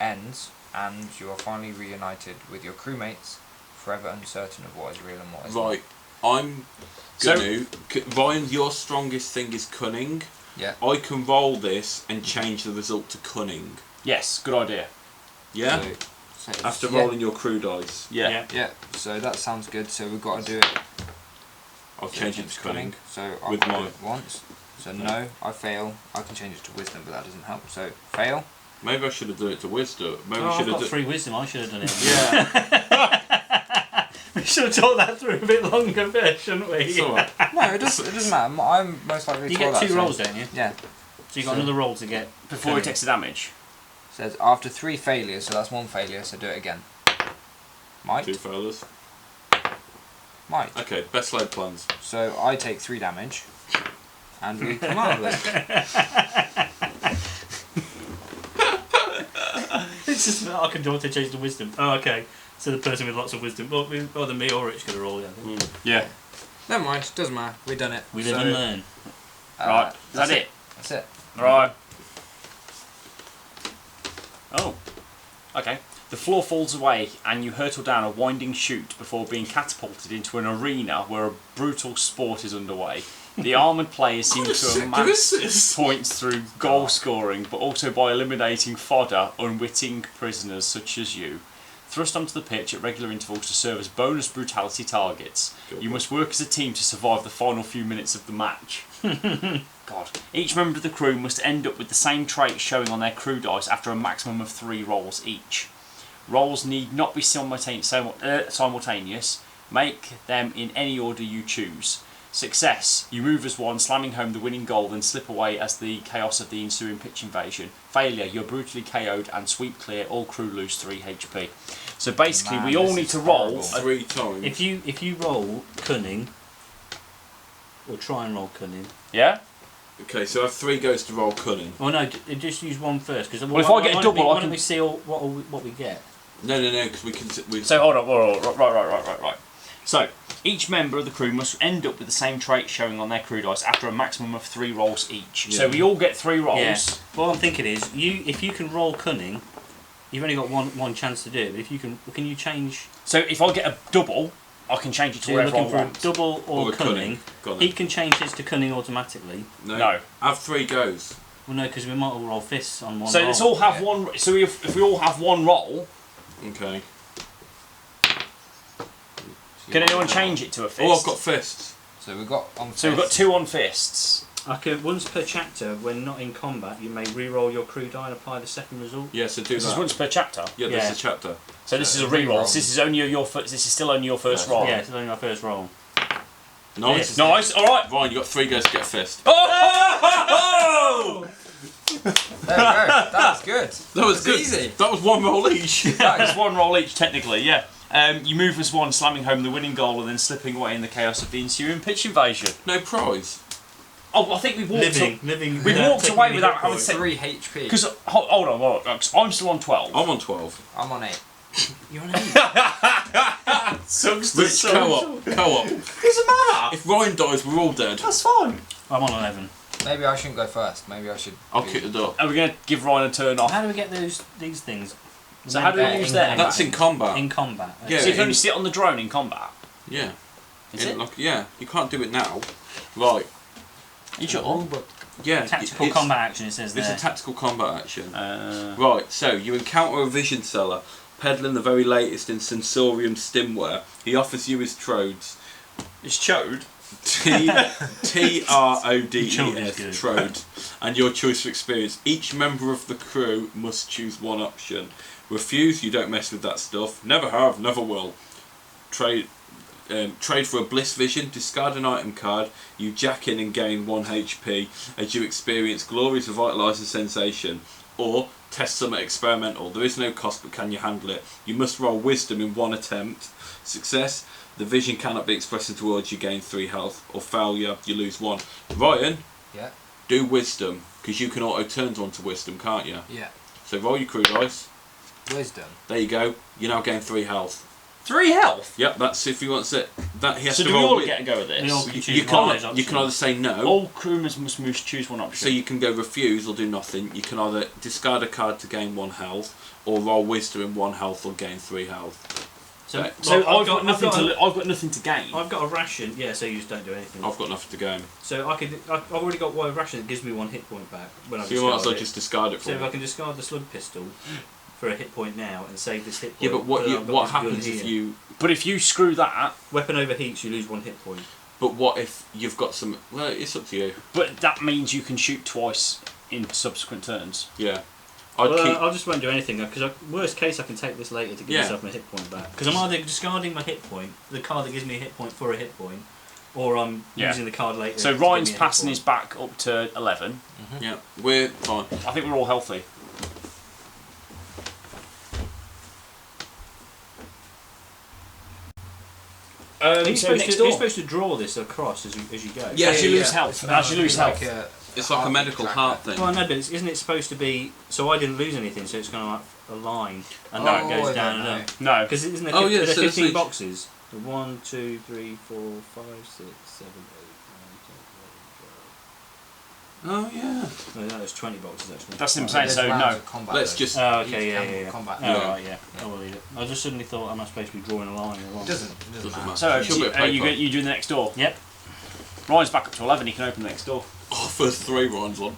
ends, and you are finally reunited with your crewmates, forever uncertain of what is real and what is Right, I'm gonna. Ryan, your strongest thing is cunning. Yeah. I can roll this and change the result to cunning. Yes, good idea. Yeah? So After yeah. rolling your crew dice. Yeah. Yeah, so that sounds good. So we've got to do it. I'll change it to cunning. So I'll With do mine. it once. So no, I fail. I can change it to wisdom, but that doesn't help. So fail. Maybe I should have done it to wisdom. Maybe Oh, I I've should have got done 3 wisdom. I should have done it. Yeah. We should have talked that through a bit longer first, shouldn't we? It's alright. No, it doesn't matter. I'm most likely to You roll get that, 2 so- rolls, don't you? Yeah. So you got another roll to get Before he takes the damage. Says after 3 failures, so that's 1 failure. So do it again. Might. 2 failures. Might. Okay, best laid plans. So I take 3 damage, and we come out of it. It's just I can do to change the wisdom. Oh, okay. So the person with lots of wisdom, well, either me or Rich could have rolled it. I think. Yeah. Never mind. Doesn't matter. We've done it. We live So, and learn. Right. Is That's that it? That's it. Right. Oh. Okay. The floor falls away and you hurtle down a winding chute before being catapulted into an arena where a brutal sport is underway. The armoured players seem to amass points through goal scoring, but also by eliminating fodder, unwitting prisoners such as you. Thrust onto the pitch at regular intervals to serve as bonus brutality targets. You must work as a team to survive the final few minutes of the match. God. Each member of the crew must end up with the same trait showing on their crew dice after a maximum of 3 rolls each. Rolls need not be simultaneous. Make them in any order you choose. Success. You move as one, slamming home the winning goal, then slip away as the chaos of the ensuing pitch invasion. Failure. You're brutally KO'd and sweep clear. All crew lose 3 HP. So basically, Man, we all this need is to roll. horrible. 3 times. If you roll cunning, or try and roll cunning. Yeah? Okay, so I have 3 goes to roll cunning. Oh no, just use one first. Because Well, if I get a double, I why can- don't we see what we get? No, because we can. So hold on, right. So each member of the crew must end up with the same trait showing on their crew dice after a maximum of 3 rolls each. So Yeah. we all get 3 rolls. Yeah. What I'm thinking is, if you can roll cunning, you've only got one chance to do it. But if you can you change? So if I get a double, I can change it to So you're whatever I looking for a want. double or Or a cunning. Go on He then. can change his to cunning automatically. No. Have 3 goes. Well, no, because we might all roll fists on one. So roll. let's all have Yeah. one. So if we all have one roll, Okay. can anyone change it to a fist? Oh, I've got fists. So we've got on. So we've got 2 on fists. Okay, once per chapter, when not in combat, you may re-roll your crew die and apply the second result. Yeah, so do This is that. once per chapter. Yeah, Yeah. this is a chapter. So this is a So re-roll. re-roll. This is only your first. This is still only your first roll. Yeah, it's only my first roll. Nice. Nice. All right. Ryan, you got 3 goes to get a fist. Oh! There we go. That's good. That was That's good. easy. That was 1 roll each. That's 1 roll each, technically. Yeah. You move as one, slamming home the winning goal, and then slipping away in the chaos of the ensuing pitch invasion. No prize. Oh, I think we've walked. Living. We without walked taking away any without hit having points. said- 3 HP. Because hold on, 'cause I'm still on 12. I'm on 12. I'm on 8. You're an idiot. Sucks to Rich, suck. co-op. Doesn't matter. If Ryan dies, we're all dead. That's fine. I'm on 11. Maybe I shouldn't go first. Maybe I should. I'll be- kick the door. Are we going to give Ryan a turn off? How do we get these things? So how do we use them? That's in combat. In combat. Yeah. So you can only sit on the drone in combat. Yeah. Is it? Like, yeah, you can't do it now. Right. You sure? Oh, but Yeah. Tactical it's- combat action, it says It's there. a tactical combat action. Right. So you encounter a vision seller peddling the very latest in sensorium stimware. He offers you his trodes. It's chode. Trodes, good. trode, and your choice for experience. Each member of the crew must choose one option. Refuse, you don't mess with that stuff. Never have, never will. Trade for a bliss vision, discard an item card, you jack in and gain 1 HP as you experience glorious revitalising sensation. Or test something experimental. There is no cost, but can you handle it? You must roll wisdom in 1 attempt. Success, the vision cannot be expressed into words, you gain 3 health. Or failure, you lose 1. Ryan, yeah, do wisdom, because you can auto turn onto wisdom, can't you? yeah. So roll your crew dice. Wisdom. There you go. You now gain 3 health. 3 health. Yep, that's if he wants it. That he has So to do we roll. all wi- get a go at We all this? can you, choose you one of those can you can either options. say no. All crewmen must choose one option. So you can go refuse or do nothing. You can either discard a card to gain 1 health, or roll wisdom in 1 health or gain 3 health. So, So well, I've got nothing I've got nothing to gain. I've got a ration. Yeah, so you just don't do anything. I've got nothing to gain. So I've already got one ration that gives me 1 hit point back when I So you might as discard well it. just discard it for So if me. I can discard the slug pistol for a hit point now and save this hit point. Yeah, but what then I've got what this gun happens if here. you? But if you screw that, Weapon overheats, you lose 1 hit point. But what if you've got some? Well, it's up to you. but that means you can shoot twice in subsequent turns. Yeah, I'd Well, keep. I just won't do anything because worst case I can take this later to give Yeah. myself my hit point back. Because I'm either discarding my hit point, the card that gives me a hit point for a hit point, or I'm Yeah. using the card later. So to give me Ryan's a hit passing point. his back up to 11. Yeah, we're fine. I think we're all healthy. He's so supposed, next to, door. he's supposed to draw this across as you go. Yeah, As you yeah, lose yeah. health, as you lose health. It's like a medical heart thing. Well, no, but isn't it supposed to be? So I didn't lose anything, so it's kind of like a line, and Oh, then it I goes down don't and know. up. No. Because isn't there, Oh, yeah, there so that's 15 like- boxes? 1, 2, 3, 4, 5, 6, 7, 8, 9, 10, 11, 12. Oh yeah. No, that was 20 boxes actually. That's him There's saying so. rounds No. of combat, Let's though. just. Oh, Each okay, yeah, round yeah, of yeah. combat. Oh, Yeah. right, yeah. I will leave it. I just suddenly thought, am I supposed to be drawing a line or what? It doesn't Doesn't matter. matter. So Should be a you paper. you doing the next door? Yep. Ryan's back up to 11. He can open the next door. Oh, first 3 rounds on.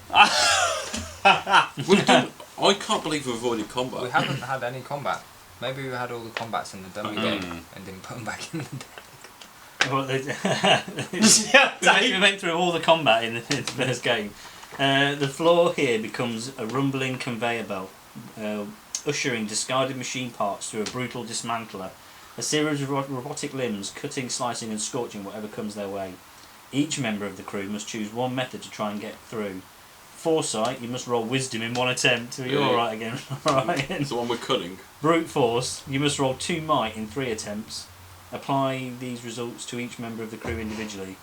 We've done, I can't believe we've avoided combat. We haven't had any combat. Maybe we had all the combats in the dummy Mm. game and didn't put them back in the deck. Well, we went through all the combat in the first game. The floor here becomes a rumbling conveyor belt, ushering discarded machine parts through a brutal dismantler. A series of robotic limbs, cutting, slicing and scorching whatever comes their way. Each member of the crew must choose one method to try and get through. Foresight, you must roll wisdom in 1 attempt. So you're Yeah. alright again, Ryan. It's the one we're cutting. Brute force, you must roll 2 might in 3 attempts. Apply these results to each member of the crew individually.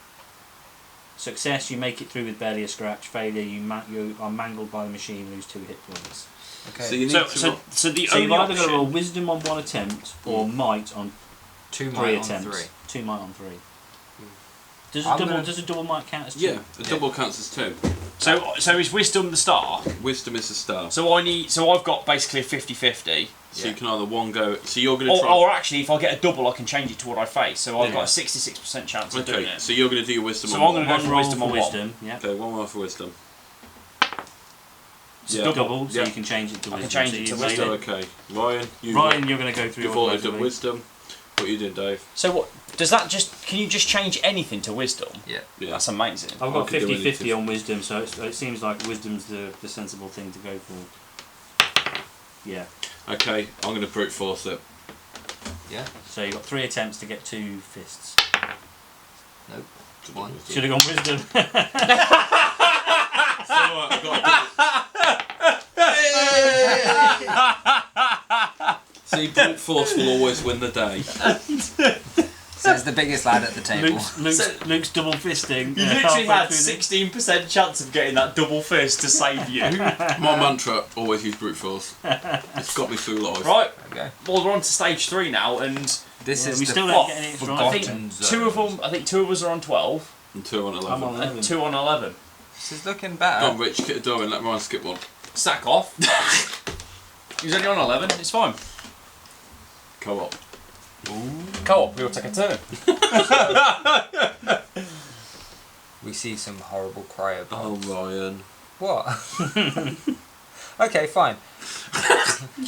Success, you make it through with barely a scratch. Failure, you are mangled by the machine, lose 2 hit points. Okay. So you need So to. so the So you've only either got to roll option. wisdom on 1 attempt or might on 2 3 might on attempts. 3. 2 might on 3. Does I'm a double gonna- does a double might count as 2? yeah, a double counts as 2. So is wisdom the star? Wisdom is the star. So I've got basically a 50-50. So you can either one go. So you're going to Or, try. or actually, if I get a double, I can change it to what I face. So I've Yeah. got a 66% chance of doing Okay, it. so you're going to do your wisdom. So on I'm one. gonna go One for roll wisdom for on one. wisdom, yeah. Okay, one roll for wisdom. It's Yeah. Double, so Yeah. you can change it to I can wisdom. change so it you to made wisdom. it. Okay, Ryan, Ryan, you're going to go through you've yours already done basically. wisdom. What you did, Dave? So what does that just? Can you just change anything to wisdom? Yeah. Yeah. That's amazing. I've I got could do 50-50 anything. on wisdom, so it seems like wisdom's the sensible thing to go for. Yeah. Okay, I'm going to brute force it. Yeah. So you've got 3 attempts to get 2 fists. Nope. To do One. wisdom. Should have gone wisdom. So, I've got to do- See, brute force will always win the day. Says the biggest lad at the table. Luke's double fisting. You literally had 16% chance of getting that double fist to save you. My mantra: always use brute force. It's got me through life. Right. Okay. Well, we're on to stage 3 now, and This is we the still don't get any forgotten I think zone. I think 2 of us are on 12, And 2 on 11. I'm on 11. and 2 on 11. This is looking Go better. on, Rich, get a door and let Ryan skip one. Sack off. He's only on 11. It's fine. Co-op. Co-op. We'll take a turn. We see some horrible cryo Oh, bombs. Ryan. What? Okay, fine.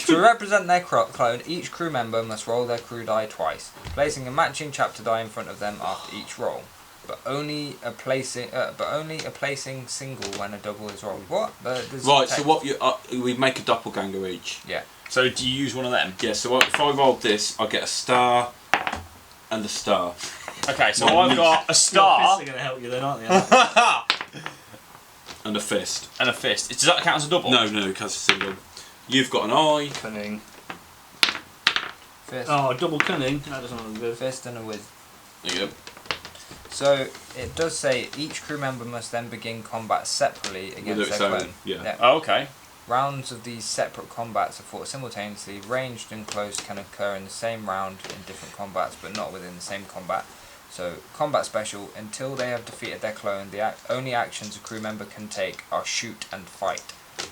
To represent their clone, each crew member must roll their crew die twice, placing a matching chapter die in front of them after each roll, but only a placing single when a double is rolled. What? There's Right, so text. what you we make a doppelganger each. Yeah. So do you use one of them? Yeah, so if I rolled this, I get a star and a star. Okay, so One I've got a star Fists are going to help you then, aren't they? And a fist. and a fist. Does that count as a double? No, because it's a single. You've got an eye. Cunning. Fist, Oh, double cunning. That doesn't look good. fist and a whiz. There you go. So it does say each crew member must then begin combat separately against its their own, clone. yeah. Oh, okay. Rounds of these separate combats are fought simultaneously. Ranged and close can occur in the same round in different combats, but not within the same combat. So, combat special: until they have defeated their clone, the only actions a crew member can take are shoot and fight.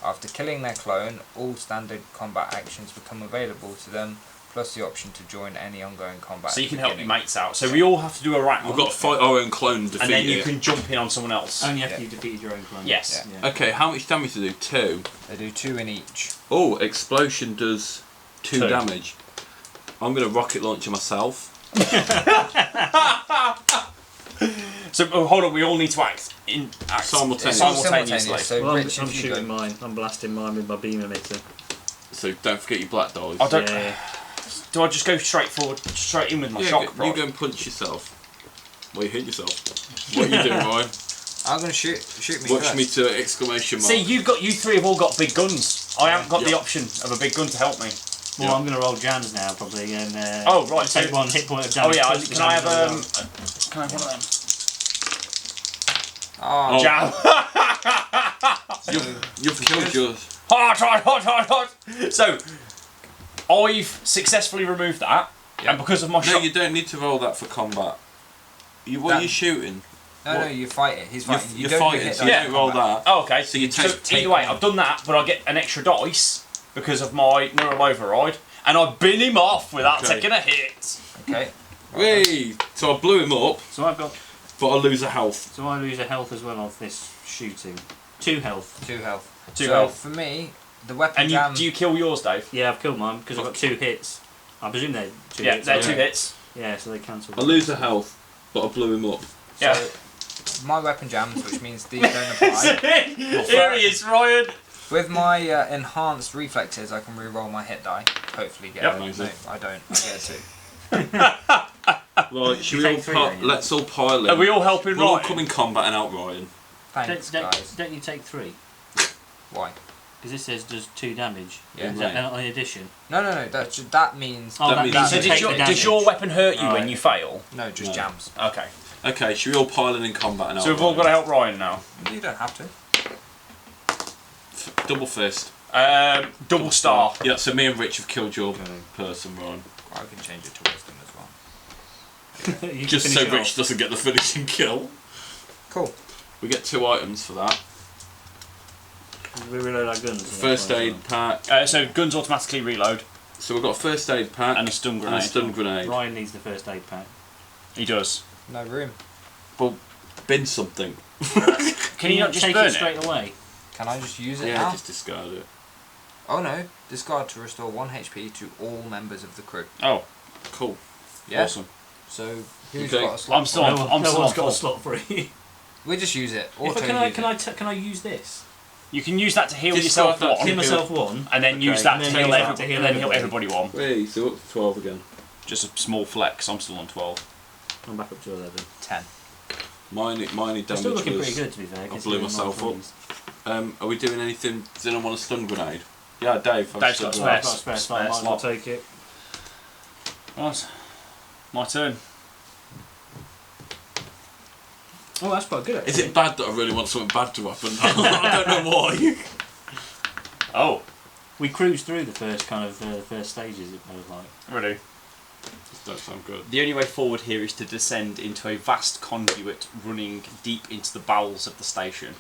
After killing their clone, all standard combat actions become available to them, plus the option to join any ongoing combat. So you at can the help your beginning. mates out. So we all have to do a round. We've got to fight our own clone and defeat and then you it. can jump in on someone else. Only after Yeah. you defeated your own clone. Yes. Yeah. Okay, how much damage to do? 2. They do 2 in each. Oh, explosion does 2 2. damage. I'm going to rocket launcher myself. So hold on, we all need to act Simultaneously. simultaneously. So Well, Rich, I'm if you shooting go. mine. I'm blasting mine with my beam emitter. So don't forget your black dice. I don't. Yeah. Do I just go straight forward, straight in with my Yeah, shock you rod? go and punch yourself. Well, you hit yourself. What are you doing, Ryan? I'm gonna shoot me Watch first. me to exclamation mark. See, you three have all got big guns. I haven't got the Yeah. option of a big gun to help me. Well, Yeah. I'm going to roll jams now, probably, and Oh, right, take so- 1 hit point of Oh damage. yeah, plus the can I have damage on can I have one of them? Oh, Jam. You've killed yours. Hot, hot, hot, hot, hot. So, I've successfully removed that, and because of my No, shock, you don't need to roll that for combat. What are you shooting? no, what? you fight it. He's fighting. You're don't do fighting, hit so you dice don't roll combat. that. oh, okay. So you So take either way, I've done that, but I get an extra dice because of my neural override, and I bin him off without Okay. taking a hit. Okay. Whee! So I blew him up, So I've got. but I lose a health. So I lose a health as well off this shooting. 2 health. 2 health. 2 so health. for me, the weapon And jam. do you kill yours, Dave? Yeah, I've killed mine because I've got 2 hits. I presume they're 2 Yeah, hits. they're aren't 2 they? hits. Yeah, so they cancel. I lose a health, but I blew him up. Yeah. So, my weapon jams, which means these don't apply. Here he is, Ryan. With my enhanced reflexes, I can re-roll my hit die. Hopefully get Yep. a... No, Amazing. I don't. I get a 2. Right, should we take all 3 then, yeah. let's all pile in. Are we all helping We'll all Ryan? come in combat and out Ryan. Thanks, guys. Don't you take 3? Why? Because this says does 2 damage. Yeah. Is that Right. in addition? No. That means... Oh, That that means means you So you take does take your, the does your damage. weapon hurt you when Right. you fail? No, just No. jams. Okay. Okay, should we all pile in combat and out So we've all got to help Ryan now. You don't have to. Double fist. Double star. Yeah, so me and Rich have killed your person, Ryan. I can change it to wisdom as well. You Just finish so it Rich off. doesn't get the finishing kill. Cool. We get 2 items for that. We reload our guns. First aid pack. So guns automatically reload So we've got a first aid pack and a stun and a grenade. stun grenade. Ryan needs the first aid pack. He does. No room. Well, bin something. Can you not just take burn it it? straight away? Can I just use it Yeah, now? just discard it. Oh no. Discard to restore 1 HP to all members of the crew. Oh, Cool. Yeah. awesome. So who's Okay. got a slot? I'm still for on. it? I'm no still one's on got full. a slot free. We just use it. If Auto I, can I use can it. I can I use this? You can use that to heal Discard yourself that to one, Heal myself 1. and then use Okay, that and to then heal, use that to heal and then heal everybody. everybody one. Wait, so up to 12 again. Just a small flex. I'm still on 12. I'm back up to 11. 10. Mine I'm damage still looking was... pretty good to be fair. I blew considering myself my up. threes. Are we doing anything? Does anyone want a stun grenade? Yeah, Dave. I've Dave's stun got So grenade. I've got a spare Spare slot, might as well slot. take it. Right. My turn. Oh, that's quite good. Is it bad that I really want something bad to happen? I don't know why. Oh, We cruised through the first kind of first stages. It was like. really? This don't sound good. The only way forward here is to descend into a vast conduit running deep into the bowels of the station.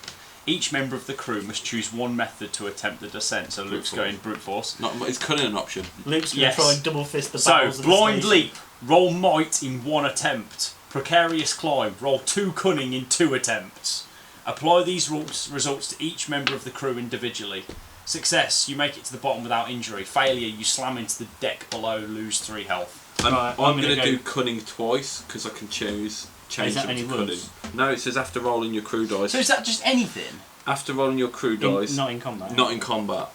Each member of the crew must choose one method to attempt the descent. So Luke's force. going brute force. Is cunning an option? Luke's going to Yes. try and double fist the So, bowels of the blind station. leap, roll might in 1 attempt. Precarious climb, roll 2 cunning in 2 attempts. Apply these results to each member of the crew individually. Success, you make it to the bottom without injury. Failure, you slam into the deck below, lose 3 health. Right, I'm I'm going to gonna do go- cunning twice because I can change that them any to cunning. rules? No, it says after rolling your crew dice. So is that just anything? After rolling your crew dice, Not in combat. not in combat.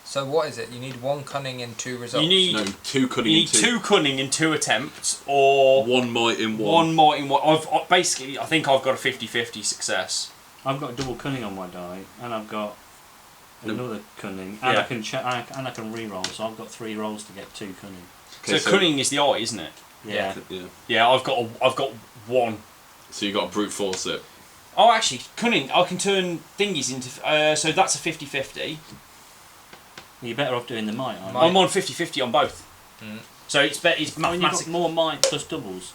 So what is it? You need 1 cunning and 2 results. You need No, 2 cunning you in need 2. 2 cunning in 2 attempts, or 1 might in 1. 1 might in 1. Basically, I think I've got a 50-50 success. I've got double cunning on my die, and I've got No. another cunning, and Yeah. I can re-roll. So I've got 3 rolls to get 2 cunning. Okay, so cunning is the eye, isn't it? Yeah. Yeah. Yeah, I've got 1. So you got to brute force it. Oh, actually, cunning. I can turn thingies into. So that's a 50-50. You're better off doing the might, aren't you? Might. I'm on 50-50 on both. So it's I mean, you've got mathematically. more might plus doubles.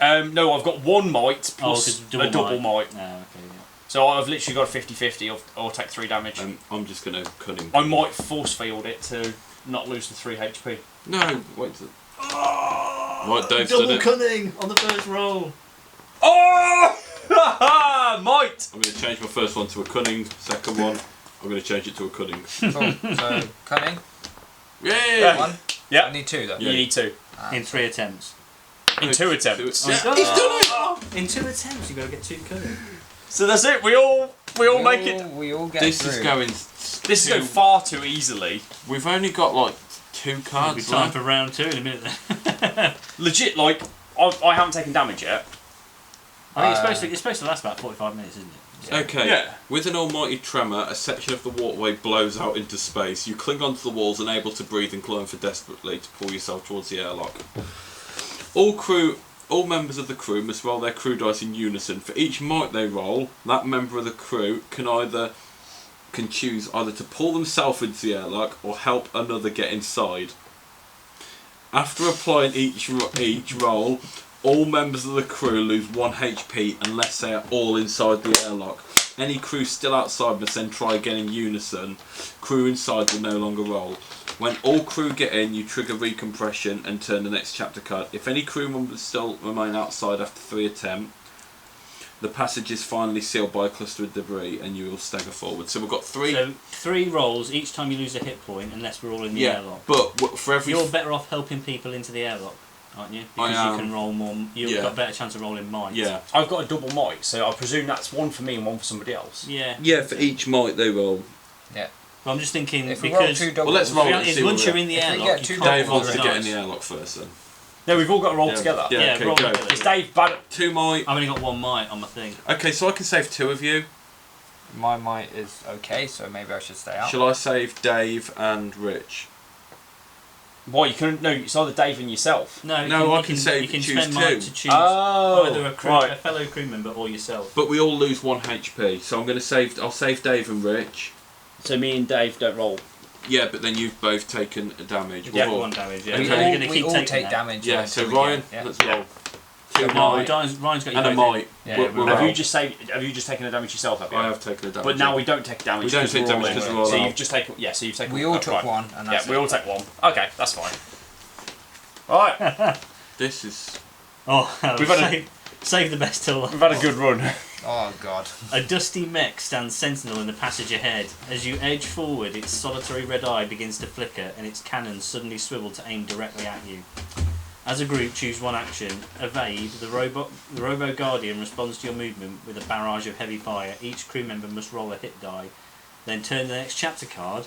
No, I've got 1 might Oh, plus 'cause a double might. Oh, okay, yeah. So I've literally got a 50-50. I'll take 3 damage. I'm just going to cunning. I might force field it to not lose the 3 HP. No, wait. Right, Dave's done Double it. cunning on the first roll. Oh! Might! I'm going to change my first one to a cunning. Second one, I'm going to change it to a cunning. Cool. So cunning. Yay! 1. Yeah. I need 2 though. You need 2. In 3 attempts. In 2 attempts. Yeah, Oh. he's done it! In 2 attempts, you got to get 2 cunning. So that's it. We all make it. We all get This through. is going. This is going far too easily. We've only got like 2 It'll be cards time left. for round 2 in a minute then. Legit, like I haven't taken damage yet. I think it's supposed to last about 45 minutes, isn't it? Okay. Yeah. With an almighty tremor, a section of the waterway blows out into space. You cling onto the walls, unable to breathe and climb for desperately to pull yourself towards the airlock. All members of the crew must roll their crew dice in unison. For each might they roll, that member of the crew can choose either to pull themselves into the airlock or help another get inside. After applying each roll, all members of the crew lose 1 HP unless they are all inside the airlock. Any crew still outside must then try again in unison. Crew inside will no longer roll. When all crew get in, you trigger recompression and turn the next chapter card. If any crew members still remain outside after 3 attempts, the passage is finally sealed by a cluster of debris and you will stagger forward. So we've got 3... So 3 rolls each time you lose a hit point, unless we're all in the yeah, airlock. but for every... You're better off helping people into the airlock, aren't you? Because I you am. can roll more. You've Yeah. got a better chance of rolling might. Yeah. I've got a double might, so I presume that's 1 for me and 1 for somebody else. Yeah. Yeah, for each might they roll. Yeah. But I'm just thinking If we roll because 2 doubles, Well, let's roll it and it's see once what you're we in the If we airlock, get you 2 can't Dave doubles, roll wants to roll get dice. in the airlock first then. No, we've all got to roll Yeah. together. Yeah, Yeah, okay, roll go. together. Is Dave bad? 2 might. I've only got 1 might on my thing. Okay, so I can save 2 of you. my might is okay, so maybe I should stay out. Shall I save Dave and Rich? Why you couldn't? No, it's either Dave and yourself. No, No, I you can say you can choose spend 2. might to choose Oh, either a right. fellow crew member or yourself. But we all lose 1 HP, so I'm going to save. I'll save Dave and Rich. So me and Dave don't roll. Yeah, but then you've both taken a damage. Yeah, We've all- 1 damage. Yeah, We Okay. You're all, gonna we keep all taking take that. damage. Yeah, until so we Ryan, get- yeah. let's Yeah. roll. 2 So might Ryan's got and a you both in. might. Yeah, We're we're all- Have you just taken the damage yourself? Have you? I have taken a damage. But now we don't take damage. We don't 'cause take we're damage all in. 'cause we're all So out. you've just taken. Yeah, so you've taken. We all oh, took right. 1, and Yeah, that's we it. all take 1. Okay, that's fine. Right, This is. Oh, We've had a- save the best till we've had a good run. Oh god. A dusty mech stands sentinel in the passage ahead. As you edge forward, its solitary red eye begins to flicker and its cannons suddenly swivel to aim directly at you. As a group, choose 1 action. Evade. The Robo Guardian responds to your movement with a barrage of heavy fire. Each crew member must roll a hit die. Then turn the next chapter card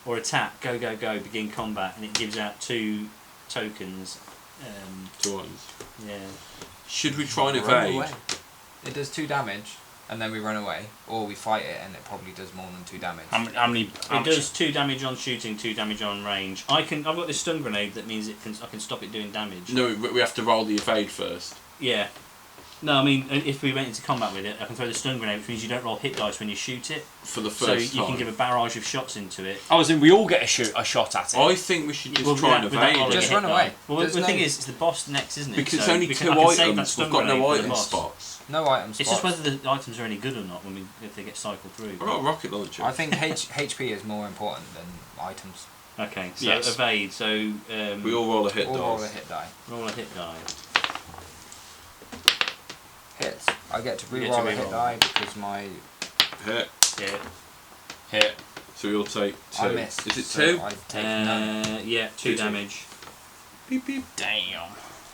or attack. Go, go, go. Begin combat. And it gives out 2 tokens. 2 ones. Yeah. Should we try and Run evade? away. It does 2 damage, and then we run away, or we fight it, and it probably does more than 2 damage. How many? It does 2 damage on shooting, 2 damage on range. I've got this stun grenade that means I can stop it doing damage. No, we have to roll the evade first. Yeah. No, I mean, if we went into combat with it, I can throw the stun grenade, which means you don't roll hit dice when you shoot it. For the So first you time. can give a barrage of shots into it. I was in. We all get a shot at it. I think we should just Well, try and without evade rolling it. a Just hit run die. away. Well, There's the thing no- is, it's the boss next, isn't it? Because it's So only we two I can save that items. stun We've got grenade no for the item boss. spots. No item It's spots. just whether the items are any good or not if they get cycled through. I've got a rocket launcher. I think HP is more important than items. Okay, so Yes. evade. So we all roll a hit Or roll a dice. hit die. roll a hit die. Hits. I get to You get re-roll to a hit re-roll. die because my Hit. Yeah. Hit. So we all take 2. I missed. Is it so 2? I take none. Yeah, 2 Two. damage. Beep beep. Damn.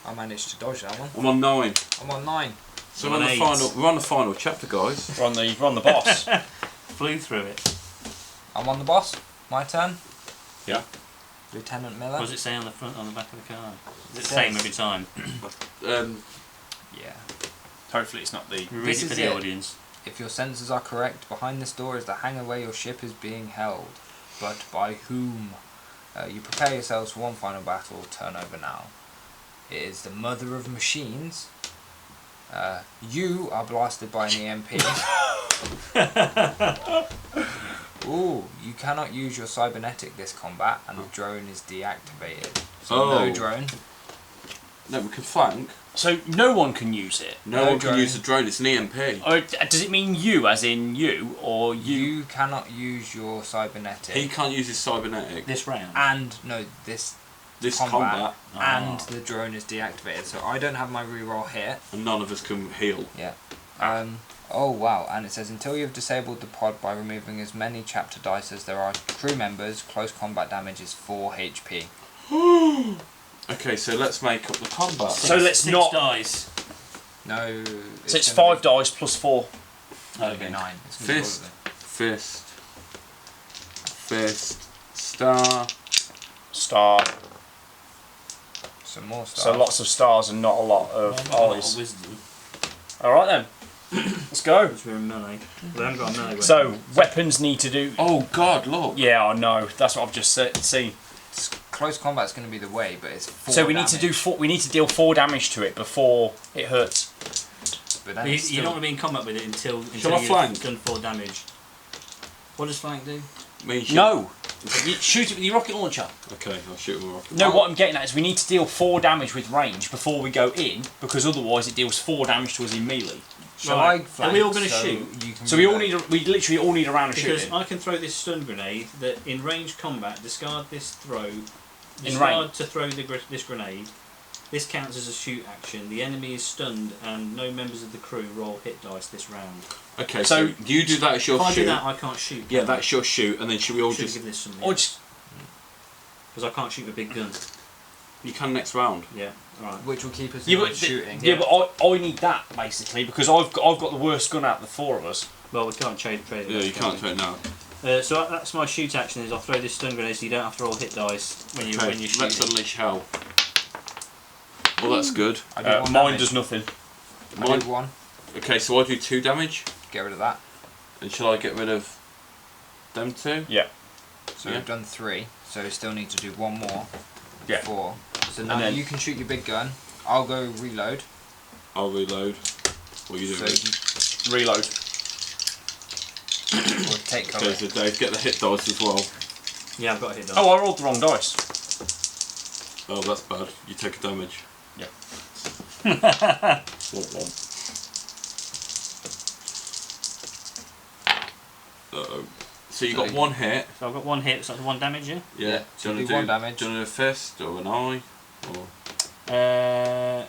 I managed to dodge that one. I'm on 9. I'm on 9. So I'm we're on on the 8. final. We're on the final chapter, guys. We're on the boss. Flew through it. I'm on the boss. My turn. Yeah. Lieutenant What Miller. does it say on the front, on the back of the card? Is it the Says- same every time? Yeah. Hopefully it's not the. Read This it for is the it. audience. If your senses are correct, behind this door is the hangar where your ship is being held. But by whom? You prepare yourselves for one final battle. Turn over now. It is the mother of machines. You are blasted by an EMP. Ooh, you cannot use your cybernetic this combat, and the drone is deactivated. So Oh. no drone. No, we can flank. So no one can use it. No, No one can drone. use the drone. It's an EMP. Or does it mean you, as in you, or you? You cannot use your cybernetic. He can't use his cybernetic. This round. And no, this This combat, combat, and the drone is deactivated. So I don't have my reroll here. and none of us can heal. Yeah. Oh wow, and it says until you've disabled the pod by removing as many chapter dice as there are crew members, close combat damage is 4 HP. Okay, so let's make up the combat. So let's Six not- dice. No. So it's gonna 5 dice plus 4. Be, no, it'll be Okay. 9. It's gonna be Fist. all of Fist. Fist. Star. Star. it. Some more stuff. So lots of stars and not a lot Well, of I've got a lot eyes. of wisdom, Alright then. Let's go. which we're in melee. Well, I haven't got a melee weapon. So weapons need to do. Oh God, look. Yeah, I know. That's what I've just seen. Close combat's going to be the way, but it's 4 So we need to do damage. 4. We need to deal 4 damage to it before it hurts. But But then it's you don't still, want to be in combat with it until Shall I you've flank? done 4 damage. What does flank do? Me No. You shoot it with your rocket launcher. Okay, I'll shoot him with a rocket. No, what I'm getting at is we need to deal 4 damage with range before we go in, because otherwise it deals 4 damage to us in melee. Shall Right. I flank? Are we all gonna so shoot? You can So we all reload? we literally all need a round of Because shooting. I can throw this stun grenade that in ranged combat, discard this throw. In Discard to throw this grenade. This counts as a shoot action. The enemy is stunned and no members of the crew roll hit dice this round. Okay, So- so you do that as your If I shoot. do that, I can't shoot. Yeah, that's your shoot, and then should we all Should just? give this something. Or just Because I can't shoot with a big gun. You can next round. Yeah, alright. Which will keep us yeah, in but shooting. yeah, but I need that basically because I've got the worst gun out of the 4 of us. Well, we can't trade it. Yeah, you can't do it now. So that's my shoot action. Is I'll throw this stun grenade so you don't have to roll hit dice when you Okay, when you shoot. let's unleash hell. Well, that's good. I do 1 Mine damage. does nothing. I Mine- do 1. Okay, so I do 2 damage, Get rid of that. and shall I get rid of them 2? Yeah. So Yeah. we've done 3. So we still need to do 1 more. Yeah. 4. So now then- you can shoot your big gun. I'll go reload. I'll reload. What are you So doing? you Reload. will take cover. Okay, so Dave, get the hit dice as well. Yeah, I've got a hit dice. Oh, I rolled the wrong dice. Oh, that's bad. You take a damage. Yeah. Womp womp. Uh-oh. So you got So- 1 hit. So I've got 1 hit. So that's 1 damage. Yeah. Yeah. so do you do want 1 damage. Do you want to do a fist or an eye? Or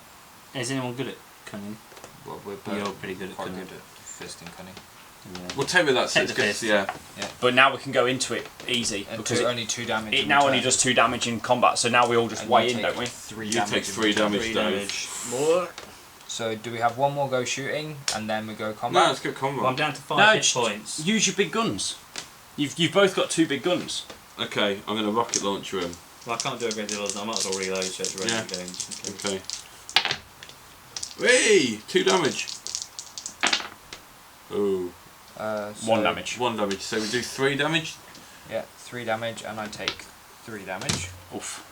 Is anyone good at cunning? Well, we're You're both pretty good at quite cunning. good at fist and cunning. we'll take with that. So Take it's the good. fist. Yeah. But now we can go into it easy And because only 2 damage. it in now only return. does 2 damage in combat. So now we all just And weigh you in, take don't we? 3 You damage take in 3 return. damage, 3 Dave. damage. More. So do we have 1 more go shooting and then we go No, combat? let's go combat. Well, I'm down to 5 No, hit just points. use your big guns. You've both got 2 big guns. Okay, I'm going to rocket launcher him. Well, I can't do a great deal of that. I might as well reload so it's ready Yeah. to go. Okay. Okay. Whee! 2 damage. Oh. So 1 damage. 1 damage. So we do 3 damage. Yeah, 3 damage and I take 3 damage. Oof.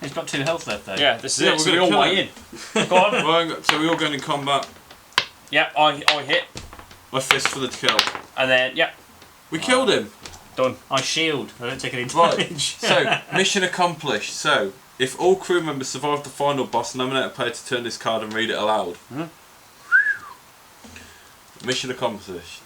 He's got 2 health left though. Yeah, this is Yeah, it. we're So we gonna all kill weigh in. Go on. Right, so we all going in combat. Yeah, I hit, My fist for the kill. and then yeah, We killed him. done. I shield. I don't take any Right. damage. So mission accomplished. So if all crew members survive the final boss, nominate a player to turn this card and read it aloud. Mission accomplished.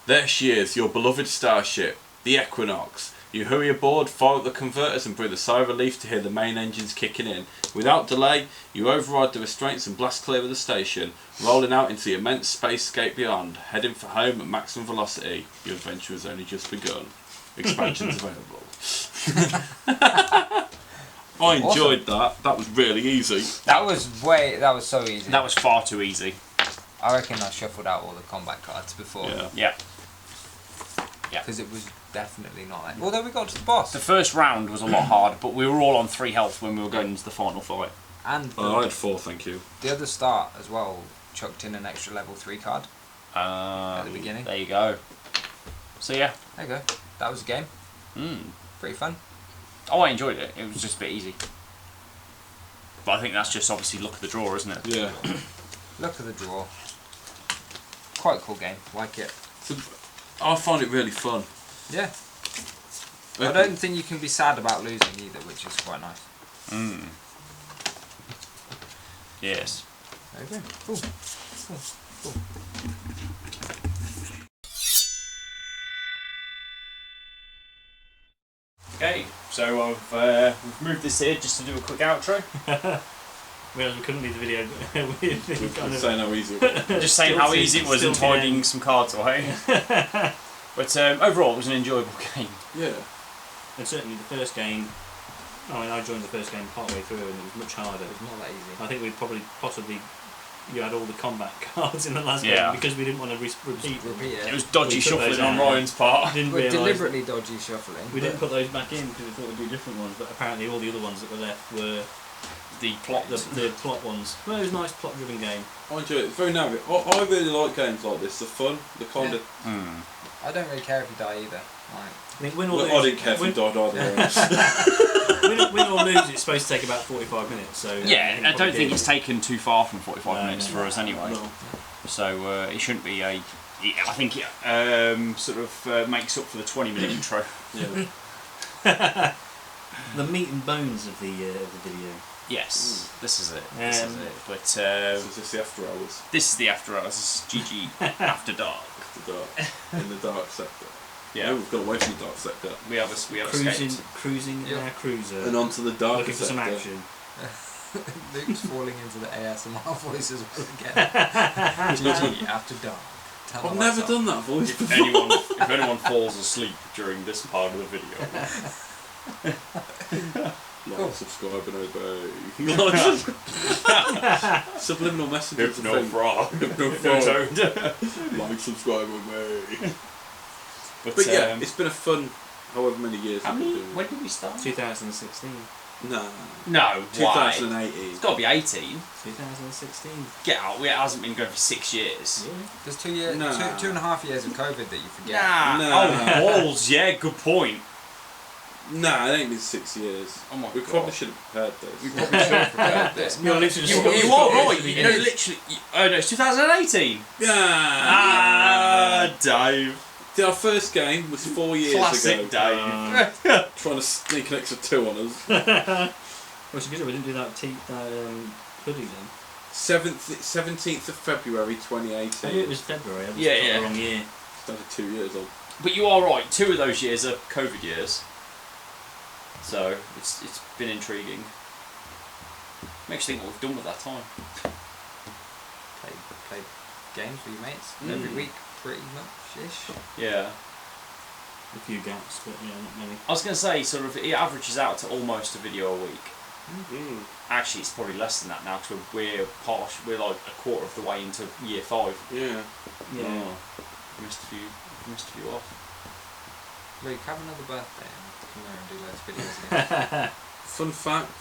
There she is, your beloved starship, the Equinox. You hurry aboard, fire up the converters and breathe a sigh of relief to hear the main engines kicking in. Without delay, you override the restraints and blast clear of the station, rolling out into the immense spacescape beyond, heading for home at maximum velocity. Your adventure has only just begun. Expansions available. I enjoyed that. That was really easy. That was so easy. That was far too easy. I reckon I shuffled out all the combat cards before. Yeah. Yeah. Because it was definitely not like. Although we got to the boss. The first round was a lot harder, but we were all on 3 health when we were going into the final fight. And Oh, I had 4, thank you. the other start as well chucked in an extra level 3 card at the beginning. There you go. So yeah. There you go. That was a game. Pretty fun. Oh, I enjoyed it. It was just a bit easy. But I think that's just obviously luck of the draw, isn't it? Yeah. Look at the draw. Quite a cool game. Like it. So, I find it really fun. Yeah. I don't think you can be sad about losing either, which is quite nice. Yes. There you go. Cool. Cool. Okay, so we've moved this here just to do a quick outro. Realised we couldn't leave the video. We're kind of saying how easy it was. Just saying Still how easy it was still and tidying game. some cards away. But overall, it was an enjoyable game. Yeah. And certainly the first game. I mean, I joined the first game partway through, and it was much harder. It's not that easy. I think we possibly you had all the combat cards in the last Yeah. game because we didn't want to repeat. Repeat It it. was dodgy We put shuffling those on out. Ryan's part. Didn't We're realise deliberately dodgy shuffling. we didn't put those back in because we thought it'd be different ones, but apparently all the other ones that were left were The plot. the plot ones. Well, it was a nice plot-driven game. I enjoy it. It's very narrative. I really like games like this. The fun, the kind Yeah. of. I don't really care if you die either. Like, I think win or Well, lose. I didn't care if you win, died either. win or lose, it's supposed to take about 45 minutes. So Yeah, I don't probably think did. it's taken too far from 45 No, minutes no, for no. us anyway. No. So it shouldn't be a. I think it sort of makes up for the 20-minute intro. Yeah. The meat and bones of the video. Yes, this is it. This is it. But So it's just the after hours. this is the after hours. This is GG After Dark. After dark. In the dark sector. Yeah, Oh, we've got away from the dark sector. we have escaped. Cruising in Yep. our cruiser. And onto the dark Looking for sector. some action. Luke's falling into the ASMR voices again. GG After Dark. Tell I've them never what's done that voice If before. anyone falls asleep during this part of the video, Like, subscribe and obey. Subliminal messages. no frog, No no frog. toad. Like, subscribe, obey. But, But yeah, it's been a fun however many years how I've been many? doing When did we start? 2016. Nah. No, why? 2018. It's got to be 18. 2016. Get out. It hasn't been going for 6 years. Yeah. There's 2 years, Nah. 2.5 years of COVID that you forget. Nah. Nah. Oh, balls. Yeah, good point. Nah, it ain't been 6 years. Oh my We God. probably should have prepared this. We probably should have prepared this. You're literally You, just you are right. You know, literally. Oh no, it's 2018. Yeah. Ah, Dave. Our first game was 4 years Classic ago. Dave. Trying to sneak an extra 2 on us. Well, it's good we didn't do that hoodie then. 17th of February I knew it 2018. was February. I just Yeah, got yeah. the wrong year. Started 2 years old. But you are right. 2 of those years are COVID years. So it's been intriguing. Makes you think what we've done with that time. Play games with your mates every week, pretty much-ish. Yeah. A few gaps, but yeah, not many. I was going to say, sort of, it averages out to almost a video a week. Mm. Actually, it's probably less than that now because we're like a quarter of the way into year 5. Yeah. Yeah. Oh, missed a few off. Luke, have another birthday and come here and do loads of videos again. Fun fact.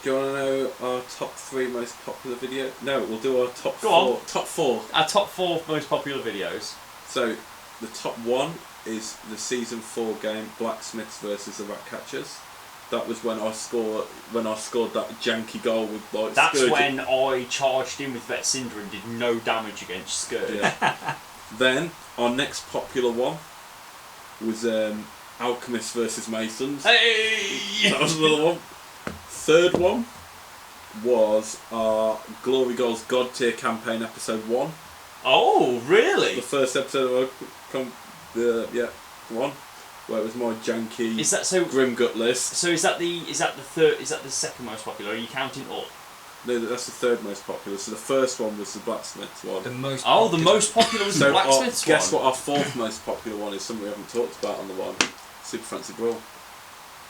Do you want to know our top 3 most popular video? No, we'll do our top Go 4. on. Top 4. Our top 4 most popular videos. So, the top 1 is the season 4 game Blacksmiths versus the Ratcatchers. That was when I scored that janky goal with like. That's Scourge. when I charged in with Vet Cinder and did no damage against Scourge. Yeah. Then our next popular one was Alchemists versus Masons. Hey! That was another one. Third one was our Glory Goals God Tier campaign episode 1. Oh, The really? first episode of one where it was my janky Is that so? grim gut list. So is that the third? Is that the second most popular? Are you counting up? No, that's the third most popular. So the first one was the Blacksmiths one. The most. Oh, the popular- most popular was So the Blacksmiths guess one. what our fourth most popular one is? Something we haven't talked about on the one. Super Fancy Brawl.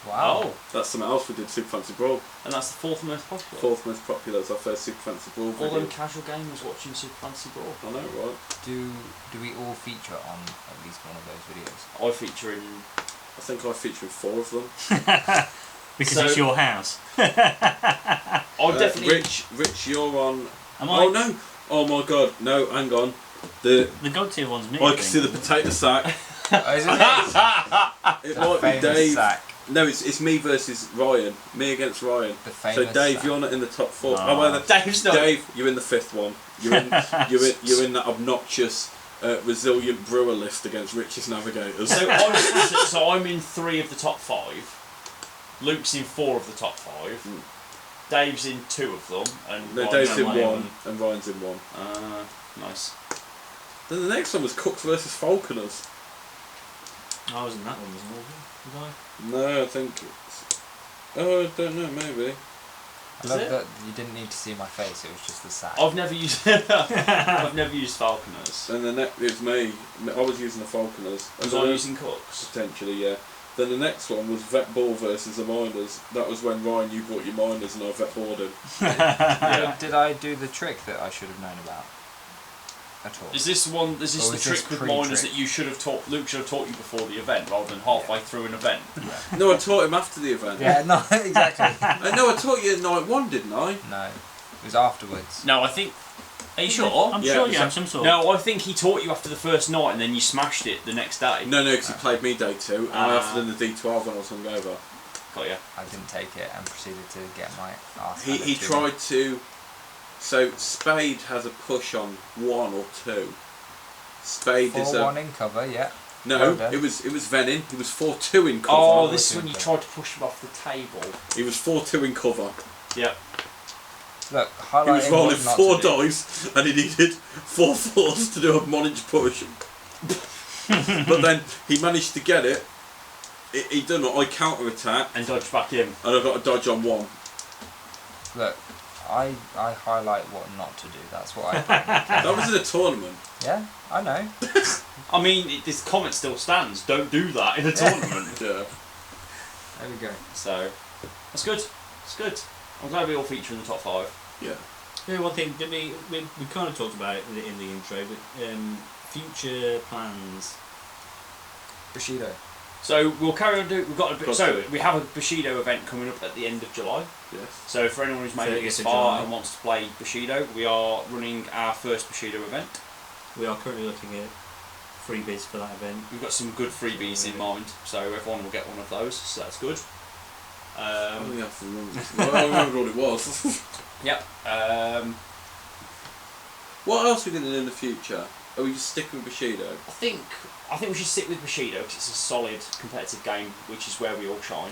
Wow. Oh, That's something else we did. Super Fancy Brawl. and that's the fourth most popular. Fourth most popular is our first Super Fancy Brawl All video. them casual gamers watching Super Fancy Brawl. I know, right? Do we all feature on at least one of those videos? I feature in. I think I feature in 4 of them. Because So- it's your house. I definitely. Rich, you're on. Am Oh I? no! Oh my God! No, hang on. The The God tier one's me. I can see the potato sack. Oh, isn't it? It The might be famous Dave. sack. No, it's me versus Ryan. Me against Ryan. The So famous Dave, sack. you're not in the top 4. Oh. Oh, well, Dave's not. Dave, you're in the 5th one. You're in that obnoxious, resilient brewer list against Rich's Navigators. So I'm in 3 of the top 5. Luke's in 4 of the top 5. Mm. Dave's in 2 of them, and No, Ryan's Dave's in Ryan. 1 and Ryan's in 1. Nice. Then the next one was Cooks versus Falconers. I was in that one, wasn't I? No, I think it's... Oh, I don't know, maybe. I Is love it? that you didn't need to see my face. It was just the sack. I've never used. I've never used Falconers. And the next, it was me. I was using the Falconers. And Was then I using Cooks? Potentially, yeah. Then the next one was Vet Ball versus the Miners. That was when Ryan, you brought your Miners and I Vet Balled him. Yeah. Did I do the trick that I should have known about? At all? Is this one? Is this Or the is trick this with pre-trick? miners that you should have taught? Luke should have taught you before the event, rather than halfway through an event. No, I taught him after the event. Yeah, no, exactly. No, I taught you at night 1, didn't I? No, it was afterwards. No, I think. Are you sure? I'm Yeah, sure it you was have some sort. No, I think he taught you after the first night, and then you smashed it the next day. No, because he played me day 2, and I Ah. offered him the D12 when I was hungover. Got ya. I didn't take it and proceeded to get my arse. He handed to me. tried to... So, Spade has a push on 1 or 2. Spade is a... 4-1 in cover, yeah. No, Well done. it was Venin. He was 4-2 in cover. Oh, this is was when you it? tried to push him off the table. He was 4-2 in cover. Yep. Look, He highlighting was rolling what not 4 to do. dice, and he needed 4 4s to do a Monage push. But then he managed to get it. He done it. I counter attack, And dodge back in. and I got a dodge on 1. Look, I highlight what not to do. That's what I. That was in a tournament. Yeah, I know. I mean, this comment still stands. Don't do that in a tournament. Yeah. There we go. So, that's good. It's good. I'm glad we all feature in the top 5. Yeah. Yeah, one thing that we kind of talked about it in the intro, but future plans. Bushido. So we'll carry on doing. We've got a bit. Got So to. we have a Bushido event coming up at the end of July. Yes. So for anyone who's made it 30th this of far July. and wants to play Bushido, we are running our first Bushido event. We are currently looking at freebies for that event. We've got some good freebies in mind, so everyone will get one of those. So that's good. I only have to remember. I remember what it was. Yep. What else are we going to do in the future? Are we just sticking with Bushido? I think we should stick with Bushido because it's a solid competitive game, which is where we all shine.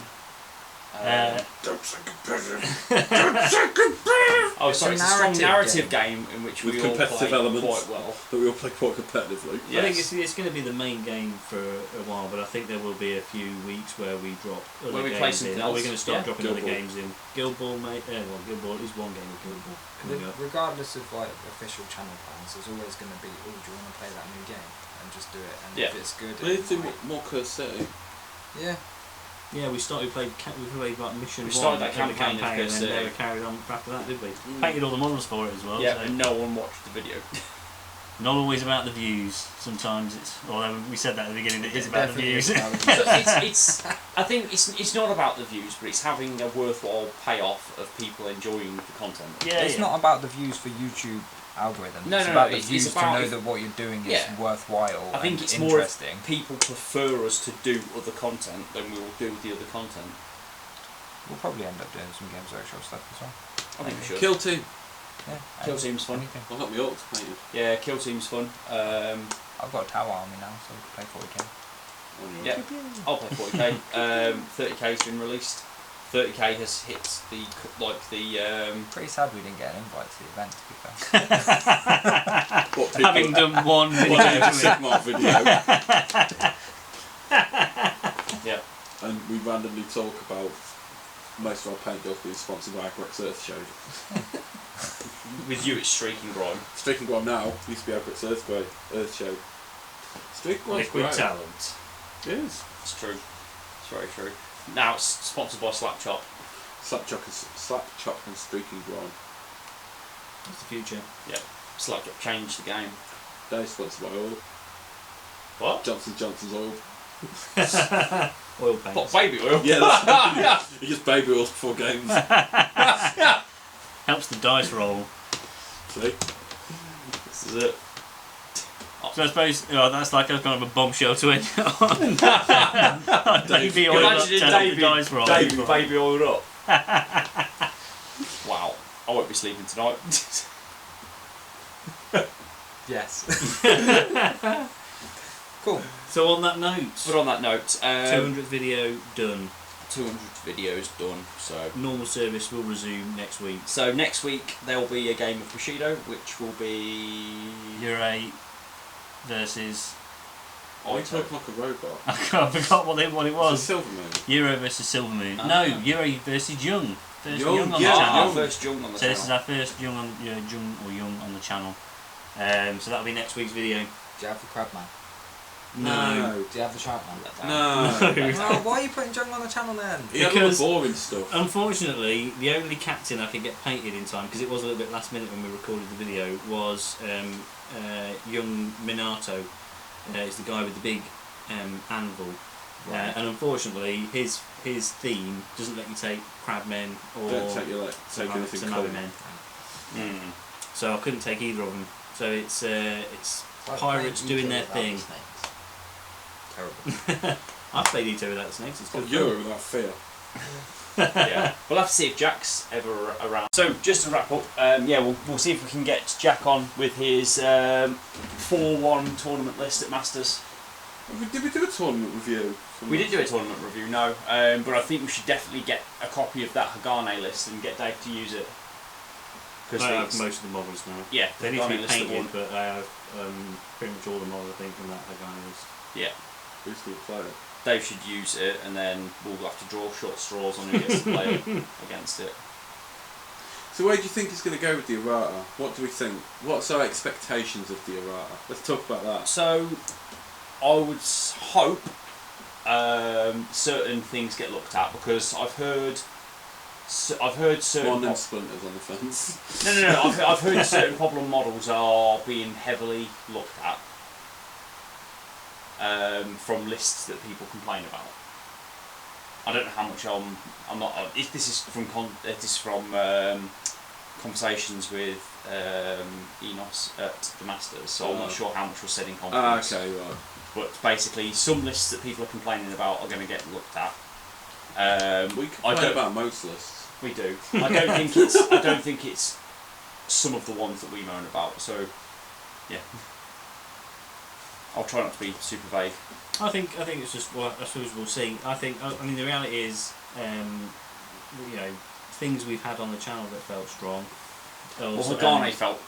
Don't say competitive. Don't say competitive. Oh, sorry, It's it's a a strong narrative narrative game in which With we all competitive play elements. quite well. But we all play quite competitively. Yes. I think it's going to be the main game for a while, but I think there will be a few weeks where we drop other Where we games play in. something Are we else? going to start Yeah. dropping Guild other Ball. games in? Guild Ball, mate. Well, Guild Ball is one game of Guild Ball coming up. Regardless of like official channel plans, there's always going to be, oh, do you want to play that new game? And just do it. And Yeah. if it's good, We need it to do might- more Curse City. Yeah. Yeah, we played like Mission We 1. started that the campaign of and Curse then City. never carried on after that, did we? Mm. Painted all the models for it as well. Yeah, so and no one watched the video. not always about the views. Sometimes it's. Although we said that at the beginning, it is about the Definitely views. about the So views. it's I think it's not about the views, but it's having a worthwhile payoff of people enjoying the content. Yeah, It's yeah. not about the views for YouTube algorithm. No, it's no, about no, the it's views about to know if- that what you're doing is Yeah. worthwhile I think and it's more if interesting. people prefer us to do other content than we will do the other content. We'll probably end up doing some Games Workshop stuff as well. I think we should. Kill Team. Yeah. Kill Team's fun. Anything. I've got my orcs painted. Yeah, Kill Team's fun. I've got a Tower Army now, so we can play 40k. Yeah, I'll play 40k. 30k's been released. 30k has hit the Pretty sad we didn't get an invite to the event, to be fair. What, people- Having done one video. What, a Sigmar video. yeah. And we randomly talk about most of our paint jobs being sponsored by Agrex Earth Show. With you, it's Streaking Grime. Streaking Grime now used to be Agrex Earth Show. Streaking Grime's Liquid great. talent. It is. It's true. It's very true. Now it's sponsored by Slapchop. Slapchop and Streaking Grime. That's the future. Slapchop changed the game. They're sponsored by oil. What? Johnson's oil. Oil paints. What, baby oil? Yeah, that's you just baby oils before games. Helps the dice roll. See? This is it. So I suppose that's like a kind of a bombshell to end on. Davey oil up, Imagine turn up the dice roll. Davey baby oiled up. Wow. I won't be sleeping tonight. Yes. Cool. So on that note, But on that note, 200th video done. 200 videos done. So Normal service will resume next week. next week there will be a game of Bushido, which will be Year 8 versus... I talk like a robot. I forgot what it It's a was. Silvermoon. Euro versus Silvermoon. Ah. No, Euro versus Young. First Young, Young on yeah, the channel. our first Jung on the So this is channel. our first Young on Young on the channel. So that'll be next week's video. Do you have the Crabman? No. Do you have the Sharkman? No. Well, why are you putting Jung on the channel then? He had all the Because- boring stuff. Unfortunately, the only captain I could get painted in time, because it was a little bit last minute when we recorded the video, was young Minato. It's the guy with the big anvil. Right. And unfortunately, his theme doesn't let you take crabmen or Don't take anything Tsunami cool. men. Mm. So I couldn't take either of them. So it's Like pirates playing doing their Ito without thing. the snakes. Terrible. I've played Ito without snakes. It's good. Euro without fear. Yeah, we'll have to see if Jack's ever around. So just to wrap up, we'll see if we can get Jack on with his 4-1 tournament list at Masters. Did we do a tournament review? We did do a tournament review, no, but I think we should definitely get a copy of that Hagane list and get Dave to use it. I have most of the models now. Yeah, They need to Hagane be list that painted, one. but I have pretty much all the models I think from that Hagane list. Yeah, Who's still playing? Dave should use it, and then we'll have to draw short straws on who gets to play against it. So where do you think he's going to go with the errata? What do we think? What's our expectations of the errata? Let's talk about that. So, I would hope certain things get looked at, because I've heard certain. One and splinters on the fence. No. I've heard certain problem models are being heavily looked at from lists that people complain about. I don't know how much I'm not. If this is from conversations with Enos at the Masters, so I'm not sure how much was said in conference. Okay, right. But basically, some lists that people are complaining about are going to get looked at. We complain about most lists. We do. I don't think it's some of the ones that we moan about. So, yeah. I'll try not to be super vague. I think it's just, well, I suppose we'll see. I mean the reality is, things we've had on the channel that felt strong. Well, Hagane felt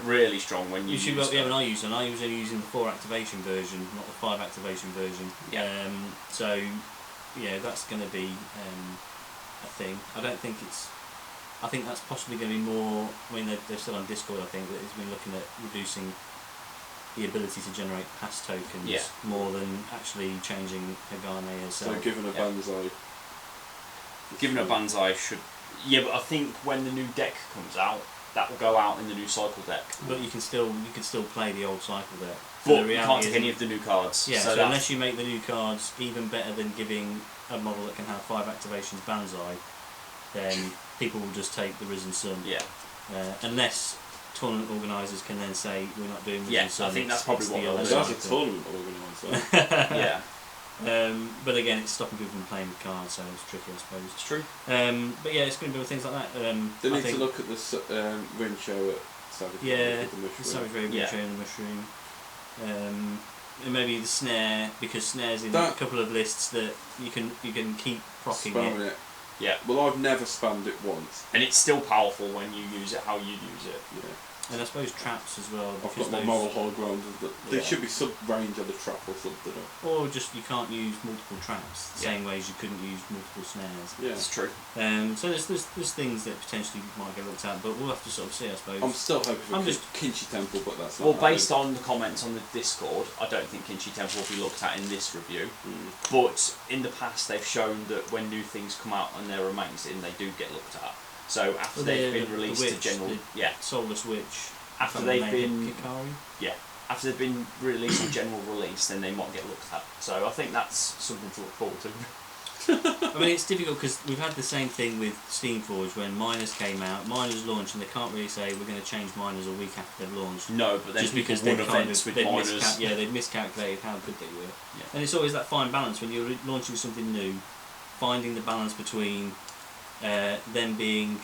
really strong when you used used when it. I used it. I was only using the 4 activation version, not the 5 activation version. Yeah. So, yeah, that's going to be a thing. I think that's possibly going to be more. I mean, they're still on Discord. I think that it's been looking at reducing the ability to generate pass tokens more than actually changing Hagane herself. So given a Banzai. Given a Banzai should... Yeah, but I think when the new deck comes out, that will go out in the new cycle deck. But you can still play the old cycle deck. But you can't take any of the new cards. Yeah, so so unless you make the new cards even better than giving a model that can have 5 activations Banzai, then people will just take the Risen Sun. Yeah. Unless tournament organisers can then say we're not doing Risen Yeah, Sun. I think that's probably what the they'll old do. That's a cycle. tournament organiser. Yeah. But again, it's stopping people from playing with cards, so it's tricky, I suppose. It's true. But yeah, it's going to be things like that. They need to look at the ring show at Savage Yeah, with the mushroom. the Savage Raven Yeah. show and the mushroom. And maybe the snare, because snare's in That- a couple of lists that you can keep procking Spamming it. it. Yeah. Well, I've never spammed it once. And it's still powerful when you use it how you use it. Yeah. And I suppose traps as well. I've because got my those- moral high ground. There Yeah. should be some range on the trap or something. Or just you can't use multiple traps the Yeah. same way as you couldn't use multiple snares. Yeah. It's true. So there's things that potentially might get looked at, but we'll have to sort of see, I suppose. I'm still hoping for I'm just- Kinchi Temple, but that's not Well, happening. based on the comments on the Discord, I don't think Kinchi Temple will be looked at in this review. Mm. But in the past, they've shown that when new things come out and they're amazing, they do get looked at. So after Well, they've the been released to Witch, general, the- Soulless Witch. after from they've Made been Hikari. after they've been released on general release, then they might get looked at. So I think that's something to look forward to. I mean, it's difficult because we've had the same thing with Steamforge when Miners came out. Miners launched, and they can't really say we're going to change Miners a week after they've launched. No, but then Just people because won they've kind events of with they've miners. they've miscalculated how good they were. Yeah. And it's always that fine balance when you're launching something new, finding the balance between them being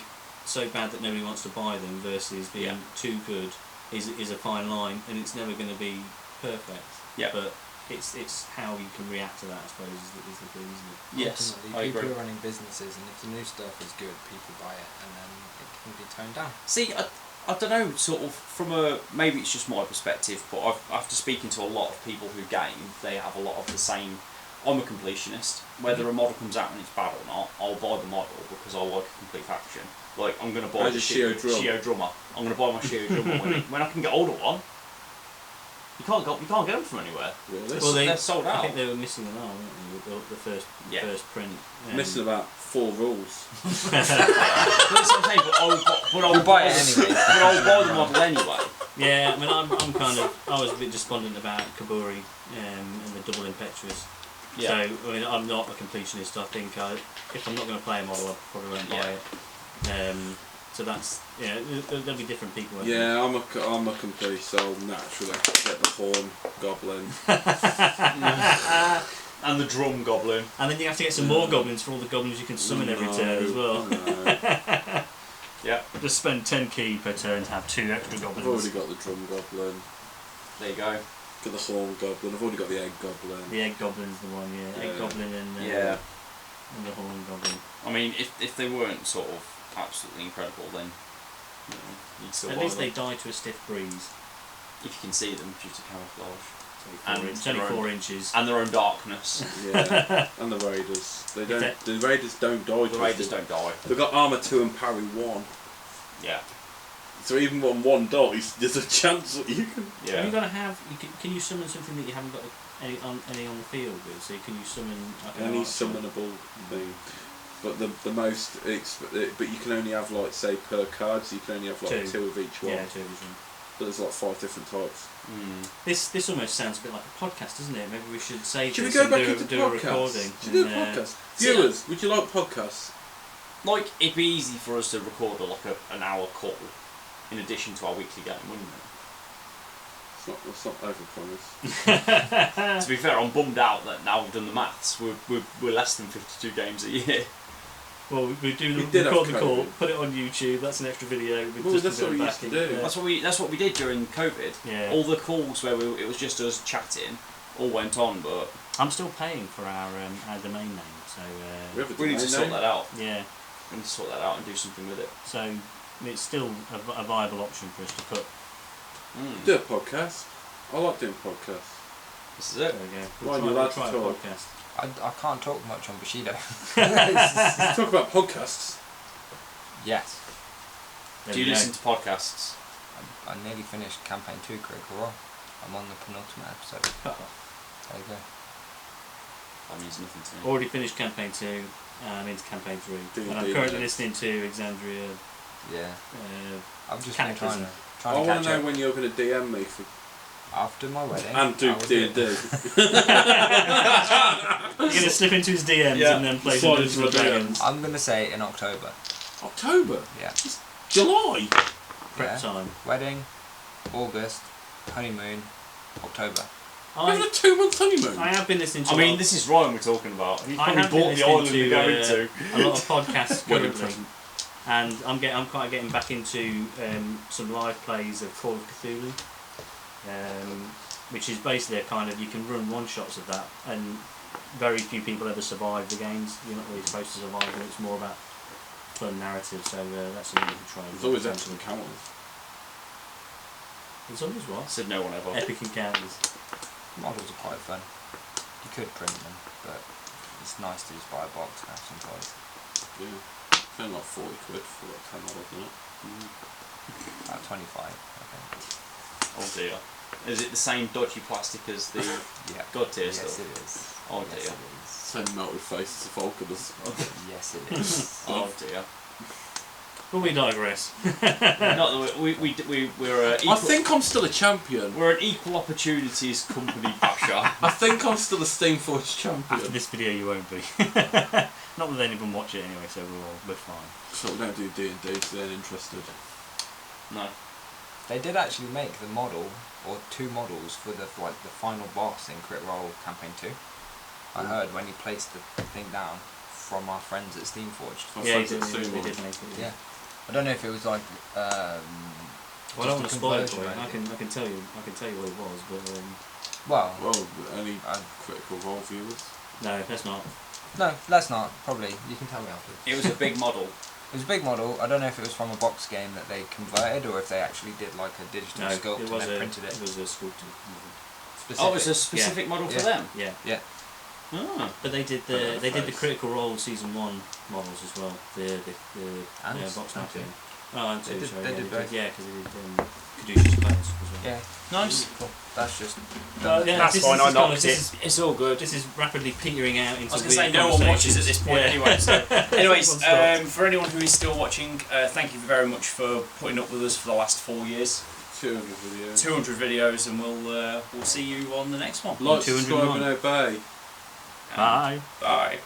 so bad that nobody wants to buy them versus being Yeah. too good is a fine line, and it's never going to be perfect. Yeah. But it's how you can react to that, I suppose, is the thing, isn't it? Yes, Ultimately, I people agree. are running businesses, and if the new stuff is good, people buy it, and then it can be toned down. See, I don't know, sort of from a, maybe it's just my perspective, but after speaking to a lot of people who game, they have a lot of the same. I'm a completionist. Whether a model comes out and it's bad or not, I'll buy the model because I like a complete faction. Like, I'm going to buy How's the your Shio Drummer. I'm going to buy my Shio Drummer when I can get hold of one. You can't get them from anywhere. Really? Well, They're sold I out. think they were missing an arm, weren't they? The first print. Missing about 4 rules. That's what I'm saying, but I would buy it anyway. But I would buy the model anyway. Yeah, I mean, I was a bit despondent about Kaburi and the double impetuous. Yeah. So, I mean, I'm not a completionist. I think if I'm not going to play a model, I probably won't buy it. So that's, there'll be different people. I think. Yeah, I'm a complete soul naturally. Get the horn goblin. And the drum goblin. And then you have to get some more goblins for all the goblins you can summon every turn as well. No. Yeah. Just spend 10 key per turn to have 2 extra I've goblins. already got the drum goblin. There you go. Got the horn goblin. I've already got the egg goblin. The egg goblin's the one, yeah. Egg Yeah. goblin and Yeah. and the horn goblin. I mean, if they weren't sort of absolutely incredible, then you'd still At buy least they them. die to a stiff breeze. If you can see them due to camouflage. And it's only their own- 4 inches. And their own darkness. Yeah. And the raiders. They don't. The raiders don't die. The raiders don't die. They've got armor 2 and parry 1. Yeah. So even when one dies, there's a chance that you can. Are you Yeah. going to have? Can you summon something that you haven't got any on the field with? So can you summon like an Any archer? summonable thing. But the most, but you can only have like say per card, so you can only have like 2. 2 of each one. Yeah, 2 of each one. But there's like 5 different types. Mm. This almost sounds a bit like a podcast, doesn't it? Maybe we should save Should we this go and back do, into do a podcasts? recording. Should we do a and, podcast? See, Viewers, would you like podcasts? Like, it'd be easy for us to record an hour call in addition to our weekly game, wouldn't It's not over-promise. it? To be fair, I'm bummed out that now we've done the maths, we're less than 52 games a year. Well, we do We did record have the call, COVID. put it on YouTube. That's an extra video. With Well, just that's a bit what of we used to backing. do. Yeah. That's what we did during COVID. Yeah. All the calls where it was just us chatting all went on, but I'm still paying for our domain name, so We have a we need to domain sort name. that out. yeah. We need to sort that out and do something with it. So it's still a viable option for us to put. Do a podcast. I like doing podcasts. This is There it. we go. Why We'll you try, like we'll to try a talk? podcast. I can't talk much on Bushido. Talk about podcasts. Yes. There Do you we go. listen to podcasts? I nearly finished campaign 2 Critical Role. I'm on the penultimate episode. There you go. That means nothing to me. Already finished campaign 2. I'm into campaign 3, and I'm D&D currently next. listening to Exandria. Yeah. I've just been Cataclysm. I trying to want to catch know up. when you're going to DM me for After my wedding. and do I will do D&D. it. You're going to slip into his DMs Yeah. and then play Slide Dungeons into and the Dragons. I'm going to say in October. October? Yeah. July? Prep Yeah. time. Wedding, August, honeymoon, October. You're having a 2-month honeymoon. I have been listening to. I mean, this is Ryan we're talking about. He's I probably have been bought the island listening we're going to, to. a lot of podcasts Wedding currently, present. and I'm quite getting back into some live plays of Call of Cthulhu, which is basically a kind of, you can run one shots of that, and very few people ever survive the games. You're not really supposed to survive them. It's more about fun narrative. So that's something you can try. There's always epic encounters. There's always what? Said no one ever. Epic encounters. Models are quite fun. You could print them, but it's nice to just buy a box and have some toys. Yeah. It's only like 40 quid for like 10 models, isn't it? About 25, I think. Oh dear. Is it the same dodgy plastic as the Yeah. God tier Yes, stuff? it is. Oh Yes, dear. it is. Same melted faces of Falconers. Yes, it is. Oh dear. But we digress. Not that we're I think I'm still a champion. we're an equal opportunities company basher. I think I'm still a Steamforge After champion. this video, you won't be. Not that anyone watch it anyway, so we're fine. So we don't do D&D, so they're interested. No. They did actually make the model, or 2 models, for the final boss in Crit Role Campaign 2. I heard when he placed the thing down from our friends at Steamforged. My Yeah, friends at they Sumo. did make it. Yeah. I don't know if it was like. Well, I don't want to just a spoil it conversion for you. or I can tell you what it was, but Well, Well, any Critical Role viewers? no, that's not. no, let's not. Probably you can tell me afterwards. It was a big model. It was a big model. I don't know if it was from a box game that they converted or if they actually did like a digital No, sculpt it and was then a printed it. It was a sculpted. Specific. Oh, it's a specific model for Yeah. them. Yeah, Yeah. Ah. but they did Another the face. Critical Role season 1 models as well. The And box and mapping. two. Oh, and They 2, did- sorry. they yeah, did both. Yeah, because they did Caduceus Players as well. Yeah. Nice. Cool. That's just. Yeah, That's this fine, is I kind knocked of- it. It's all good. This is rapidly petering out into. I was going to say weird no one watches at conversations. this point Yeah. anyway. So, anyways, Everyone for anyone who is still watching, thank you very much for putting up with us for the last 4 years. 200 videos. 200 videos, and we'll see you on the next one. Like, 201. subscribe and obey. Bye. Bye.